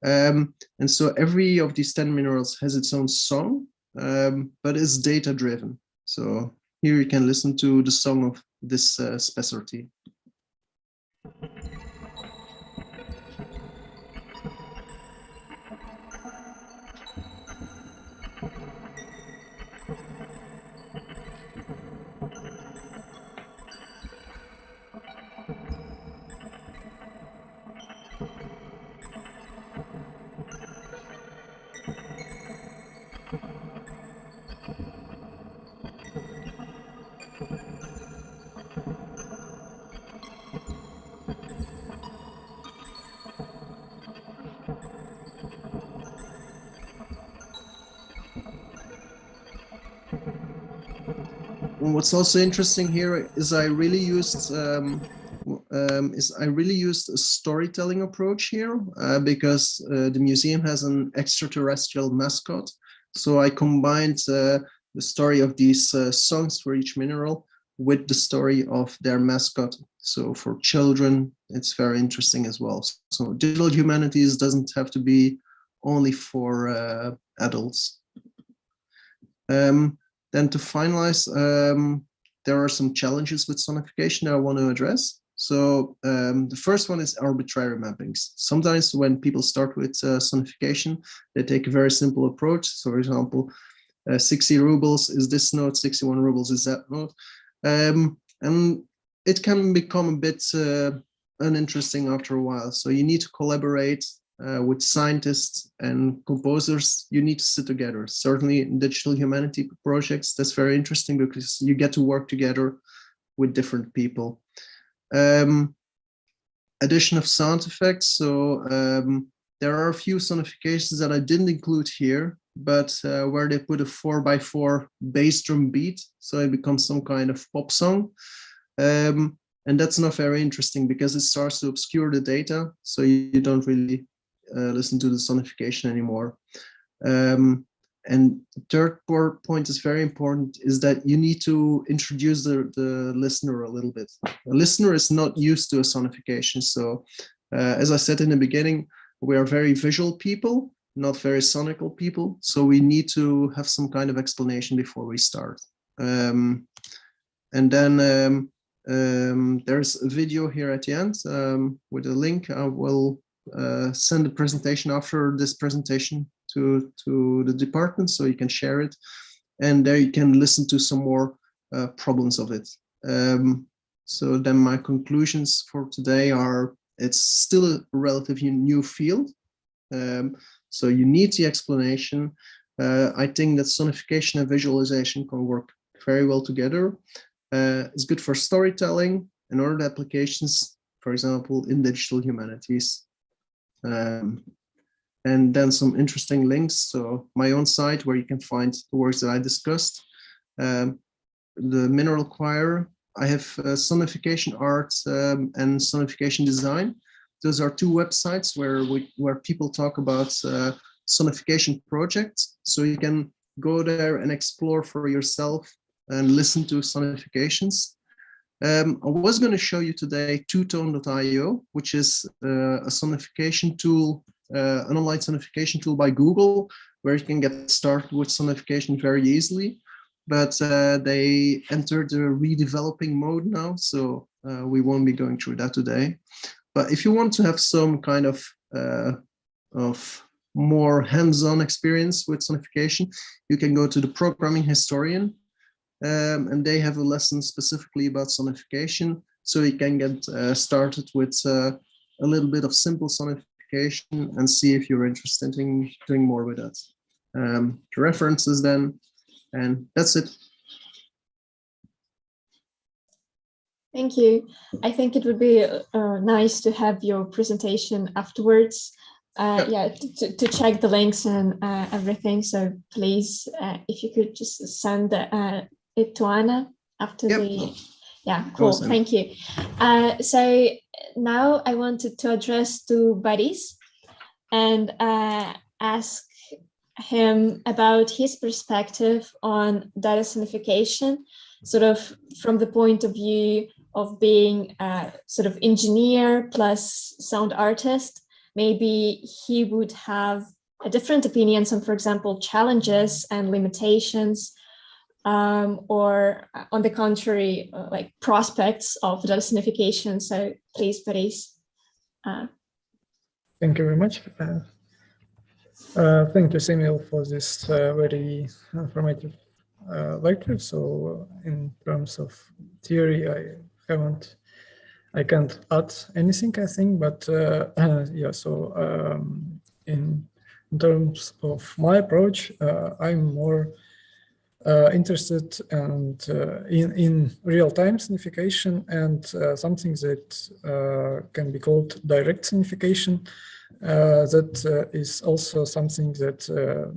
Speaker 1: And so every of these 10 minerals has its own song, but is data driven. So here you can listen to the song of this spessartine. What's also interesting here is I really used a storytelling approach here, because the museum has an extraterrestrial mascot. So I combined the story of these songs for each mineral with the story of their mascot. So for children, it's very interesting as well. So digital humanities doesn't have to be only for adults. Then to finalize, there are some challenges with sonification I want to address. So the first one is arbitrary mappings. Sometimes when people start with sonification, they take a very simple approach. So for example, 60 rubles is this node, 61 rubles is that node. And it can become a bit uninteresting after a while. So you need to collaborate with scientists and composers. You need to sit together. Certainly in digital humanity projects, that's very interesting because you get to work together with different people. Addition of sound effects. So there are a few sonifications that I didn't include here, but where they put a 4x4 bass drum beat, so it becomes some kind of pop song. And that's not very interesting because it starts to obscure the data, so you don't really listen to the sonification anymore. And the third point is very important, is that you need to introduce the listener a little bit. The listener is not used to a sonification. So as I said in the beginning, we are very visual people, not very sonical people. So we need to have some kind of explanation before we start. And then there's a video here at the end with a link. I will send the presentation after this presentation to the department, so you can share it, and there you can listen to some more problems of it. So then my conclusions for today are, it's still a relatively new field, so you need the explanation. I think that sonification and visualization can work very well together. It's good for storytelling and other applications, for example, in digital humanities. And then some interesting links. So my own site where you can find the works that I discussed. The Mineral Choir. I have sonification art and sonification design. Those are two websites where people talk about sonification projects. So you can go there and explore for yourself and listen to sonifications. I was going to show you today twotone.io, which is a sonification tool, an online sonification tool by Google, where you can get started with sonification very easily. But they entered the redeveloping mode now, so we won't be going through that today. But if you want to have some kind of more hands-on experience with sonification, you can go to the Programming Historian, and they have a lesson specifically about sonification, so you can get started with a little bit of simple sonification and see if you're interested in doing more with that. The references then, and that's it.
Speaker 2: Thank you. I think it would be nice to have your presentation afterwards. Yeah, to check the links and everything. So please, if you could just send it to Anna after the. Yeah, cool. Awesome. Thank you. So now I wanted to address to Boris and ask him about his perspective on data sonification, sort of from the point of view of being a sort of engineer plus sound artist. Maybe he would have a different opinions on, for example, challenges and limitations, or on the contrary, like prospects of data sonification. So please, Boris.
Speaker 3: Thank you very much. Thank you, Samuel, for this very informative lecture. So in terms of theory, I can't add anything, I think, but yeah, so in terms of my approach, I'm more interested and in real-time sonification and something that can be called direct sonification. That is also something that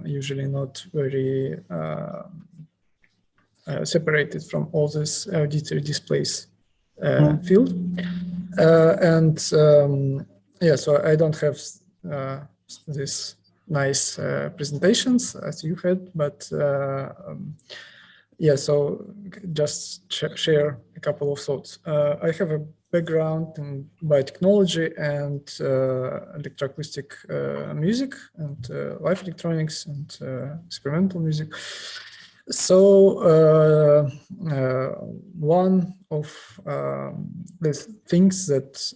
Speaker 3: usually not very separated from all this auditory displays field. And yeah, so I don't have this nice presentations as you had, but yeah, so just share a couple of thoughts. I have a background in biotechnology and electroacoustic music and live electronics and experimental music. So one of the things that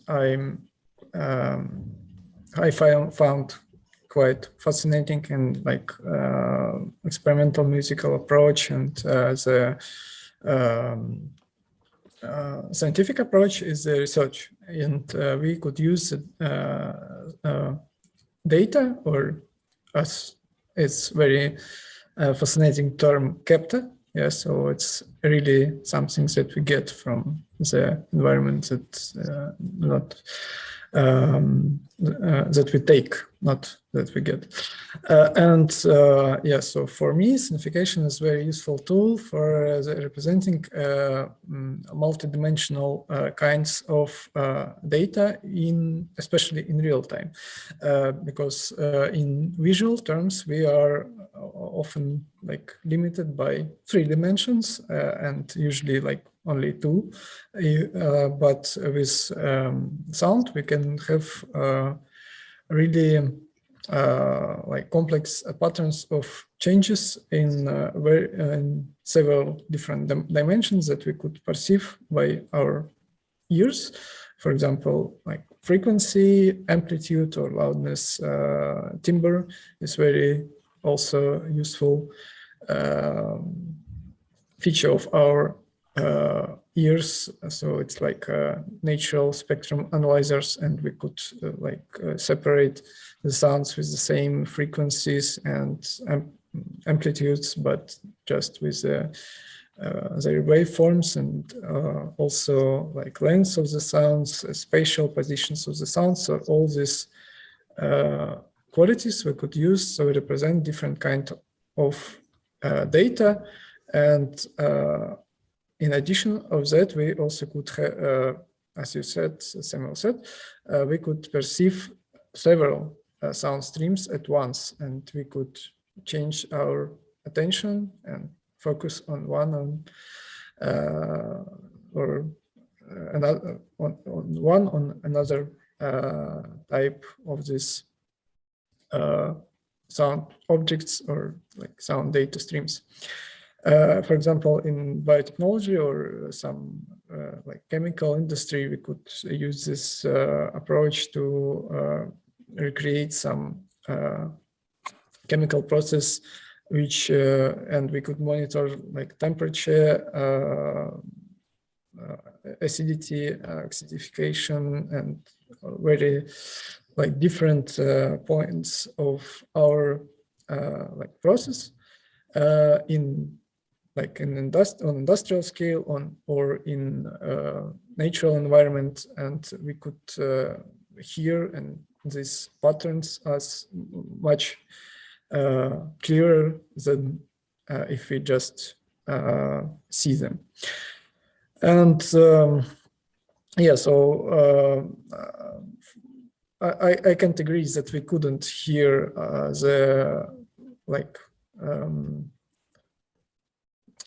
Speaker 3: I found quite fascinating and like experimental musical approach and the scientific approach is the research, and we could use data, or as it's very fascinating term, capta. Yeah, so it's really something that we get from the environment that not that we take, not that we get. Yeah, so for me, sonification is a very useful tool for representing multidimensional kinds of data, especially in real time, because in visual terms we are often like limited by 3 dimensions and usually like only 2, but with sound we can have really like complex patterns of changes in several different dimensions that we could perceive by our ears. For example, like frequency, amplitude, or loudness, timbre is very also useful feature of our ears. So it's like natural spectrum analyzers, and we could separate the sounds with the same frequencies and amplitudes, but just with their waveforms, and also like lengths of the sounds, spatial positions of the sounds. So all these qualities we could use, so we represent different kind of data. And in addition of that, we also could have, as you said, Samuel said, we could perceive several sound streams at once, and we could change our attention and focus on one or another on another type of this sound objects or like sound data streams. For example, in biotechnology or some like chemical industry, we could use this approach to recreate some chemical process, which and we could monitor like temperature, acidity, acidification, and very like different points of our like process in like on industrial scale or in natural environment, and we could hear and these patterns as much clearer than if we just see them. And yeah, so I can't agree that we couldn't hear the like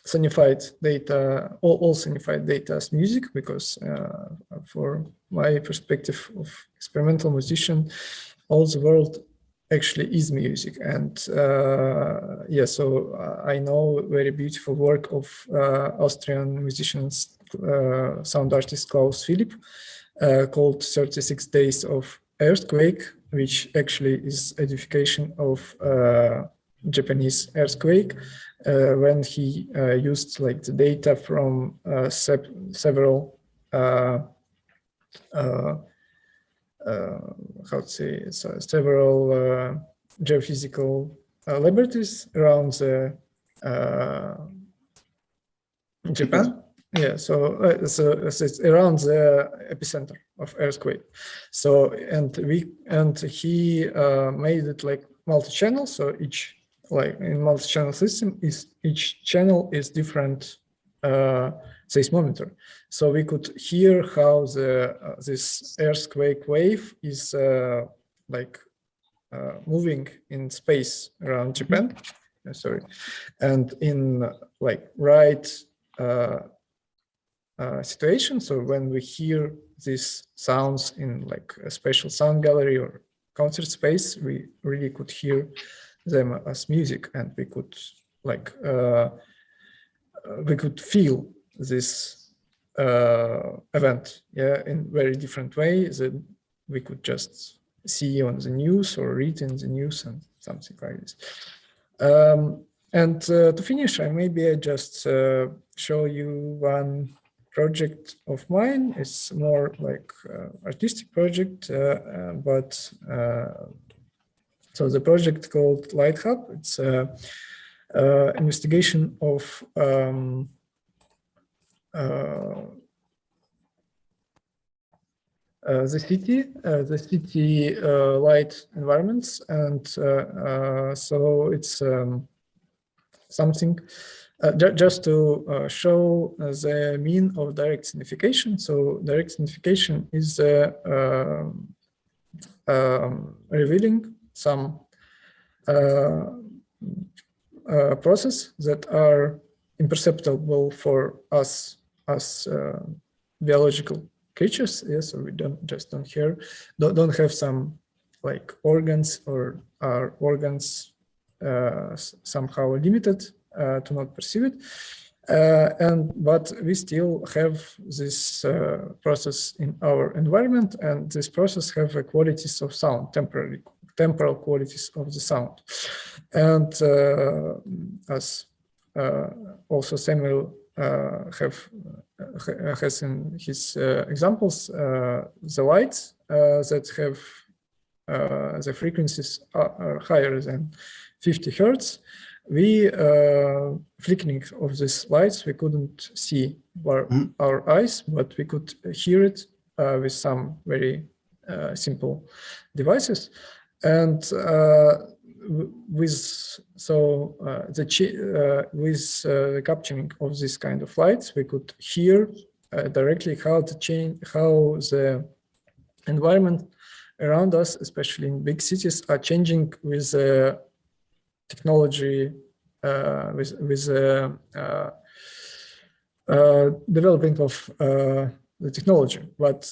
Speaker 3: sonified data, all sonified data as music, because for my perspective of experimental musician, all the world actually is music. And yeah, so I know very beautiful work of Austrian musicians, sound artist Klaus Philipp, called 36 Days of Earthquake, which actually is edification of Japanese earthquake, when he used like the data from several how to say, several geophysical laboratories around the Japan. Yeah, so it's around the epicenter of earthquake. So and he made it like multi-channel. So each like in multi-channel system each channel is different seismometer. So we could hear how this earthquake wave is like moving in space around Japan. Sorry, and in like right situation. So when we hear these sounds in like a spatial sound gallery or concert space, we really could hear them as music, and we could like we could feel this event, yeah, in very different way that we could just see on the news or read in the news and something like this. And to finish, maybe I just show you one project of mine. It's more like artistic project, but so the project called Light Hub. It's investigation of the city light environments, and so it's something just to show the mean of direct sonification. So direct sonification is revealing some process that are imperceptible for us as biological creatures. Yes, so we don't have some like organs, or our organs somehow limited to not perceive it, but we still have this process in our environment, and this process have qualities of sound, temporal qualities of the sound. And as also Samuel has in his examples, the lights that have the frequencies are higher than 50 Hertz. We flickering of these lights, we couldn't see our eyes, but we could hear it with some very simple devices. And with the capturing of this kind of lights, we could hear directly how the environment around us, especially in big cities, are changing with technology, with developing of the technology. But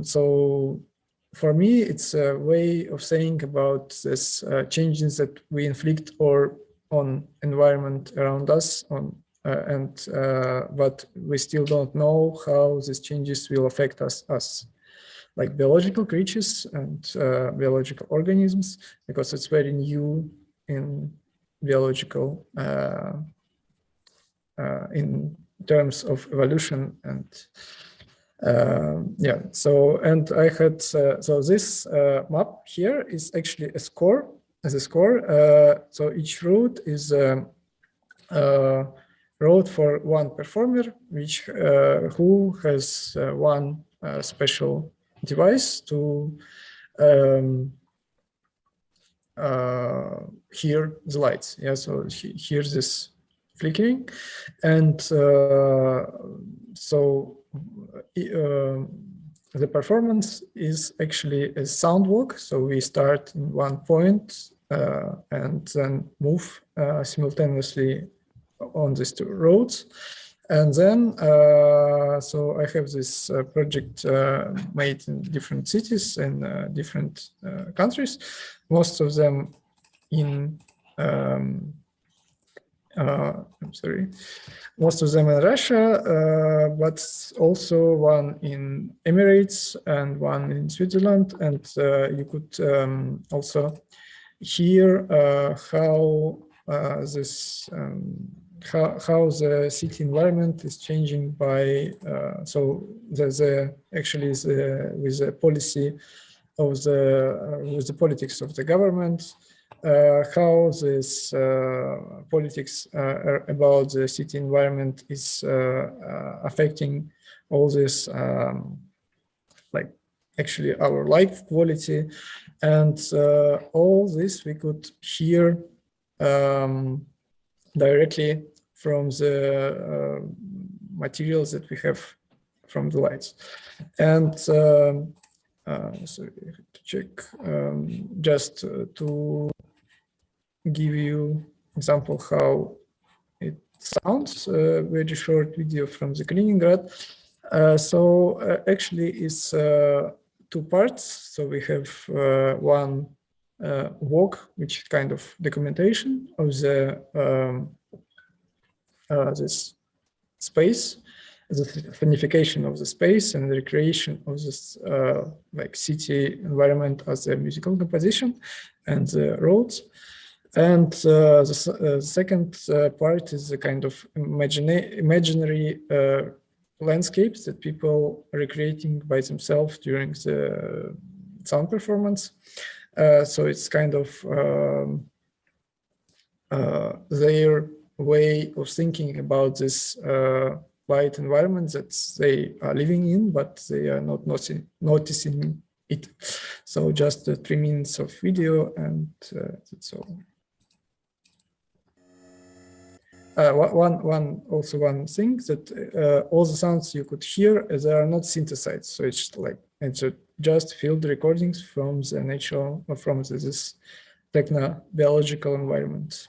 Speaker 3: so for me, it's a way of saying about this changes that we inflict or on environment around us, but we still don't know how these changes will affect us as like biological creatures and biological organisms, because it's very new in biological in terms of evolution. And yeah, so, and I had so this map here is actually a score. As a score, so each route is route for one performer, which who has one special device to hear the lights. Yeah, so he hears this flickering, and so the performance is actually a sound walk. So we start in one point and then move simultaneously on these two roads. And then, so I have this project made in different cities and different countries, most of them in, I'm sorry, most of them in Russia, but also one in Emirates and one in Switzerland. And you could also hear how this how the city environment is changing by so the actually with the policy of with the politics of the government, how this politics about the city environment is affecting all this like actually our life quality, and all this we could hear directly from the materials that we have from the lights. And so to check, just to give you example how it sounds, very short video from the Kaliningrad. So actually it's two parts. So we have one walk, which is kind of documentation of the this space, the sonification of the space, and the recreation of this like city environment as a musical composition and the roads. And the second part is the kind of imaginary landscapes that people are recreating by themselves during the sound performance. So it's kind of their way of thinking about this quiet environment that they are living in, but they are not noticing it. So just 3 minutes of video, and that's all. One thing that all the sounds you could hear, they are not synthesized, so it's like just field recordings from the natural, from this techno-biological environment.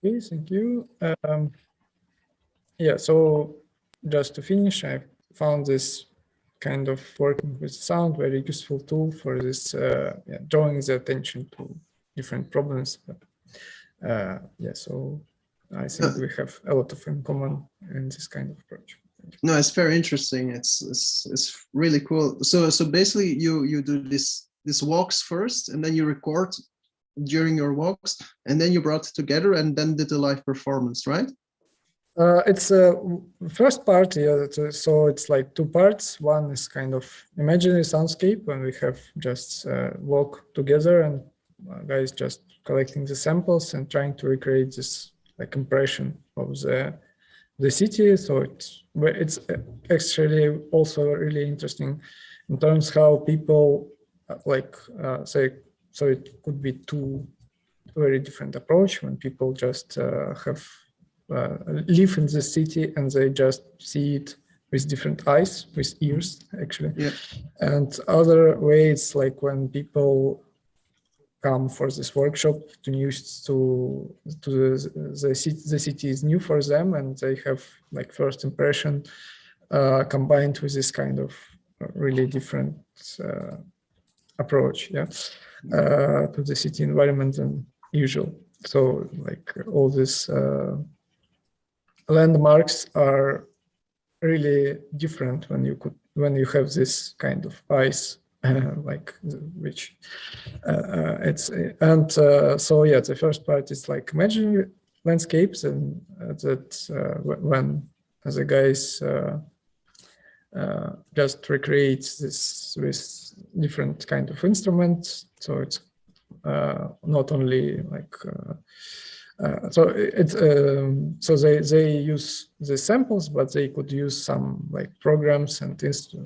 Speaker 3: Okay, thank you. Yeah, so just to finish, I found this kind of working with sound very useful tool for this drawing the attention to different problems. But yeah, so I think we have a lot of in common in this kind of approach.
Speaker 1: No, it's very interesting. It's really cool. So basically you do this walks first, and then you record during your walks, and then you brought it together and then did a live performance, right?
Speaker 3: It's first part, yeah. So it's like 2 parts. One is kind of imaginary soundscape, when we have just walk together and guys just collecting the samples and trying to recreate this like impression of the city. So it's actually also really interesting in terms how people so it could be two very different approach when people just have live in the city and they just see it with different eyes, with ears actually.
Speaker 1: Yeah.
Speaker 3: And other way, it's like when people come for this workshop to the city is new for them, and they have like first impression combined with this kind of really different approach, to the city environment than usual. So like all these landmarks are really different when you have this kind of eyes, which so yeah, the first part is like imagining landscapes, and when the guys just recreate this with different kind of instruments. So it's not only like so they use the samples, but they could use some like programs and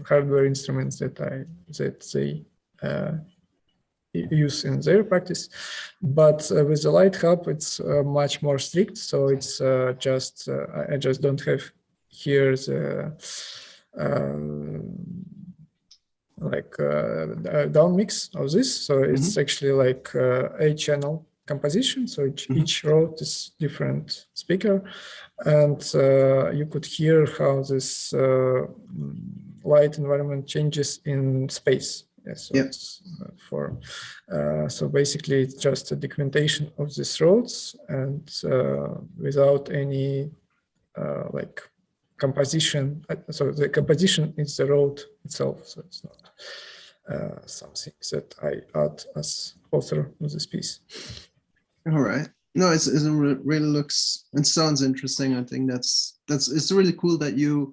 Speaker 3: hardware instruments that they use in their practice. But with the Light Hub, it's much more strict. So it's I just don't have here the down mix of this. So it's actually like a channel composition. So each row is different speaker, and you could hear how this light environment changes in space. Yes, so it's so basically it's just a documentation of these roads, and without any like composition. So the composition is the road itself. So it's not something that I add as author of this piece.
Speaker 1: All right. No, it really looks and sounds interesting. I think it's really cool that you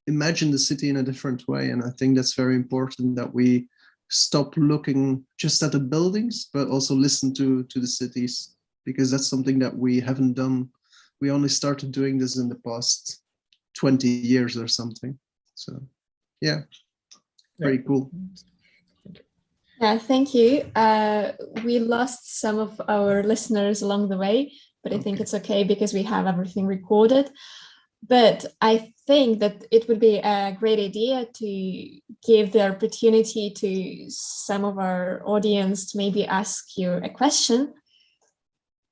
Speaker 1: imagine the city in a different way, and I think that's very important that we stop looking just at the buildings, but also listen to the cities, because that's something that we haven't done. We only started doing this in the past 20 years or something. So yeah, very cool.
Speaker 2: Yeah, thank you. We lost some of our listeners along the way, but I think it's okay because we have everything recorded. But I think that it would be a great idea to give the opportunity to some of our audience to maybe ask you a question.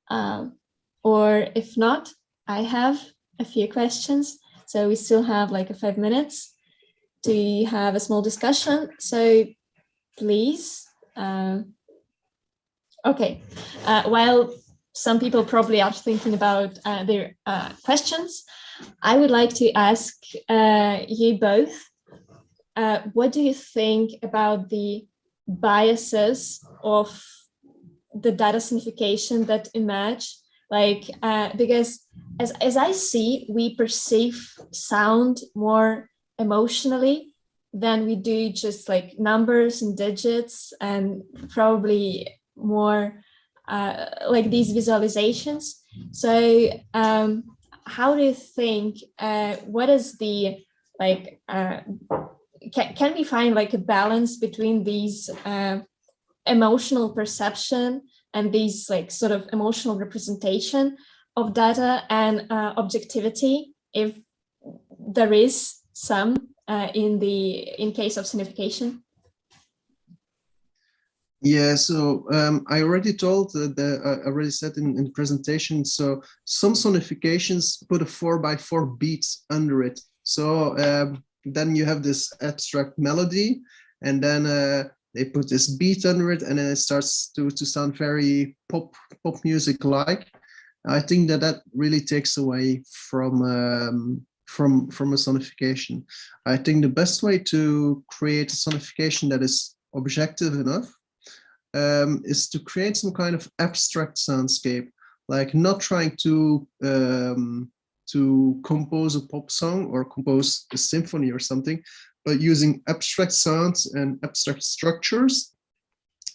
Speaker 2: Or if not, I have a few questions. So we still have like 5 minutes to have a small discussion. So please. Okay. While some people probably are thinking about their questions, I would like to ask you both, what do you think about the biases of the data sonification that emerge? Because as I see, we perceive sound more emotionally than we do just like numbers and digits, and probably more like these visualizations. So how do you think, what is the like, can we find like a balance between these emotional perception and these like sort of emotional representation of data and objectivity, if there is some in case of sonification?
Speaker 1: Yeah, so I already told I already said in the presentation, so some sonifications put a 4x4 beat under it. So then you have this abstract melody, and then they put this beat under it, and then it starts to sound very pop music like. I think that really takes away from a sonification. I think the best way to create a sonification that is objective enough is to create some kind of abstract soundscape, like not trying to compose a pop song or compose a symphony or something, but using abstract sounds and abstract structures.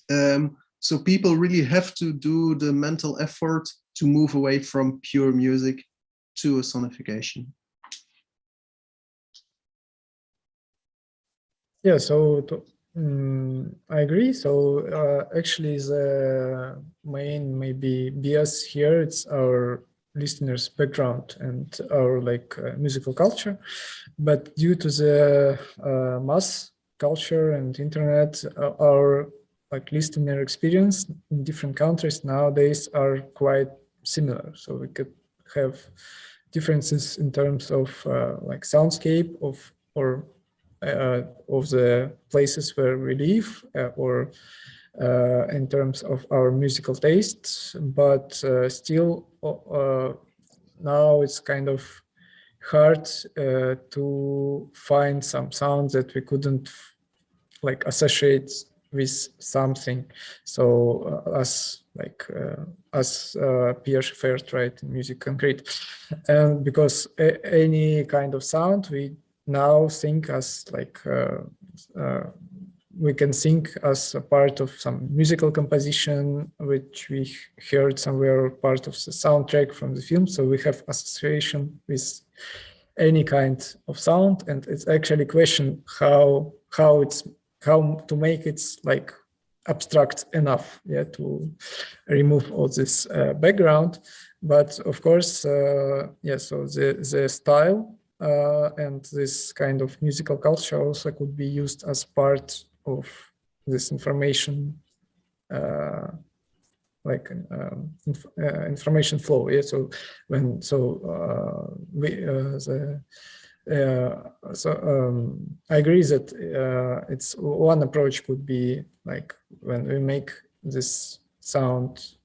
Speaker 1: So people really have to do the mental effort to move away from pure music to a sonification.
Speaker 3: Yeah, so I agree. So actually, the main maybe bias here, it's our listeners' background and our musical culture. But due to the mass culture and internet, our listener experience in different countries nowadays are quite similar. So we could have differences in terms of soundscape of the places where we live, or in terms of our musical tastes, but still now it's kind of hard to find some sounds that we couldn't associate with something. So as Pierre Schaeffer tried in Music Concrete, and because any kind of sound we now think as we can think as a part of some musical composition which we heard somewhere, part of the soundtrack from the film. So we have association with any kind of sound, and it's actually a question how to make it abstract enough, to remove all this background. But of course, so the style and this kind of musical culture also could be used as part of this information, information flow. I agree that it's one approach could be when we make this sound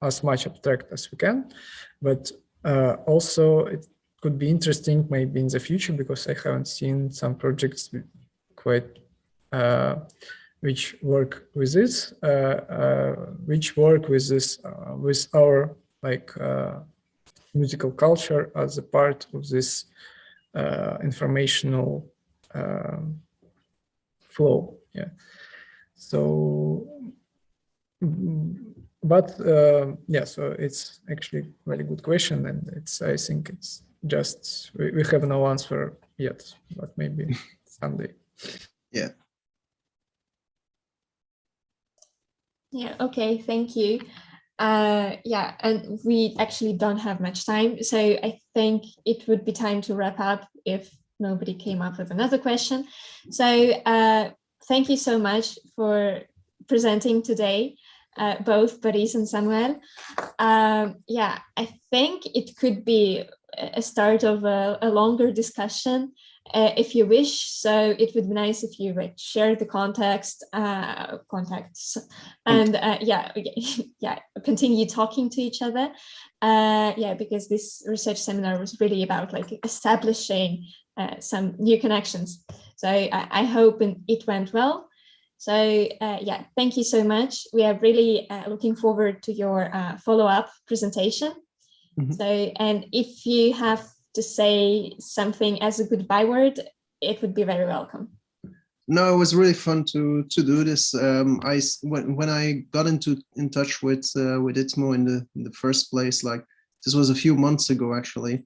Speaker 3: as much abstract as we can, but also it could be interesting maybe in the future, because I haven't seen some projects quite which work with this, with our musical culture as a part of this informational flow. So, but so it's actually a very good question, and I think it's just we have no answer yet, but maybe someday.
Speaker 2: Okay, thank you. And we actually don't have much time, so I think it would be time to wrap up if nobody came up with another question. So thank you so much for presenting today, both Boris and Samuel. I think it could be a start of a longer discussion if you wish. So it would be nice if you share the contacts and continue talking to each other. Because this research seminar was really about establishing some new connections. So I hope it went well. So thank you so much. We are really looking forward to your follow-up presentation. Mm-hmm. So, and if you have to say something as a goodbye word, it would be very welcome.
Speaker 1: No, it was really fun to do this. When I got in touch with ITMO in the first place, this was a few months ago actually.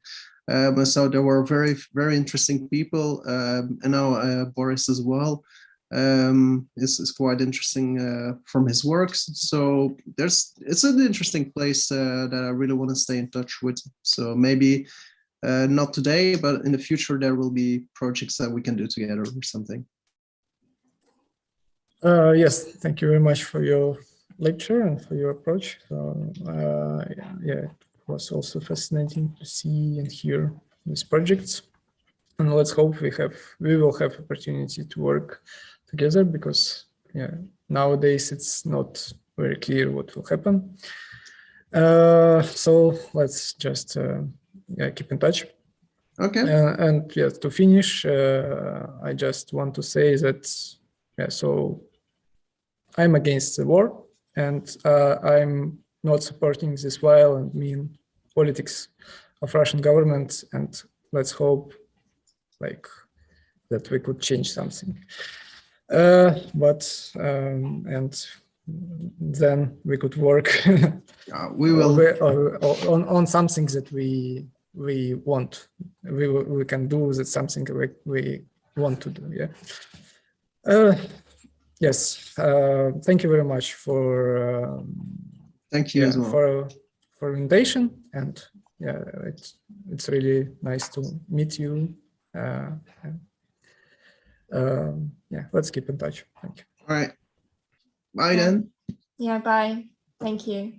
Speaker 1: So there were very, very interesting people, and now Boris as well. Is quite interesting from his works. So it's an interesting place that I really want to stay in touch with. So maybe not today, but in the future there will be projects that we can do together or something.
Speaker 3: Yes, thank you very much for your lecture and for your approach. So it was also fascinating to see and hear these projects. And let's hope we will have opportunity to work together, because nowadays it's not very clear what will happen. So let's just keep in touch.
Speaker 1: Okay.
Speaker 3: And to finish, I just want to say that so I'm against the war, and I'm not supporting this vile and mean politics of Russian government. And let's hope that we could change something. And then we could work
Speaker 1: we will
Speaker 3: on something that we want. We can do that something we want to do. Yes, thank you very much for
Speaker 1: thank you as well
Speaker 3: for invitation, and yeah, it's really nice to meet you. Yeah, let's keep in touch. Thank you.
Speaker 1: All right, bye then.
Speaker 2: Yeah, bye. Thank you.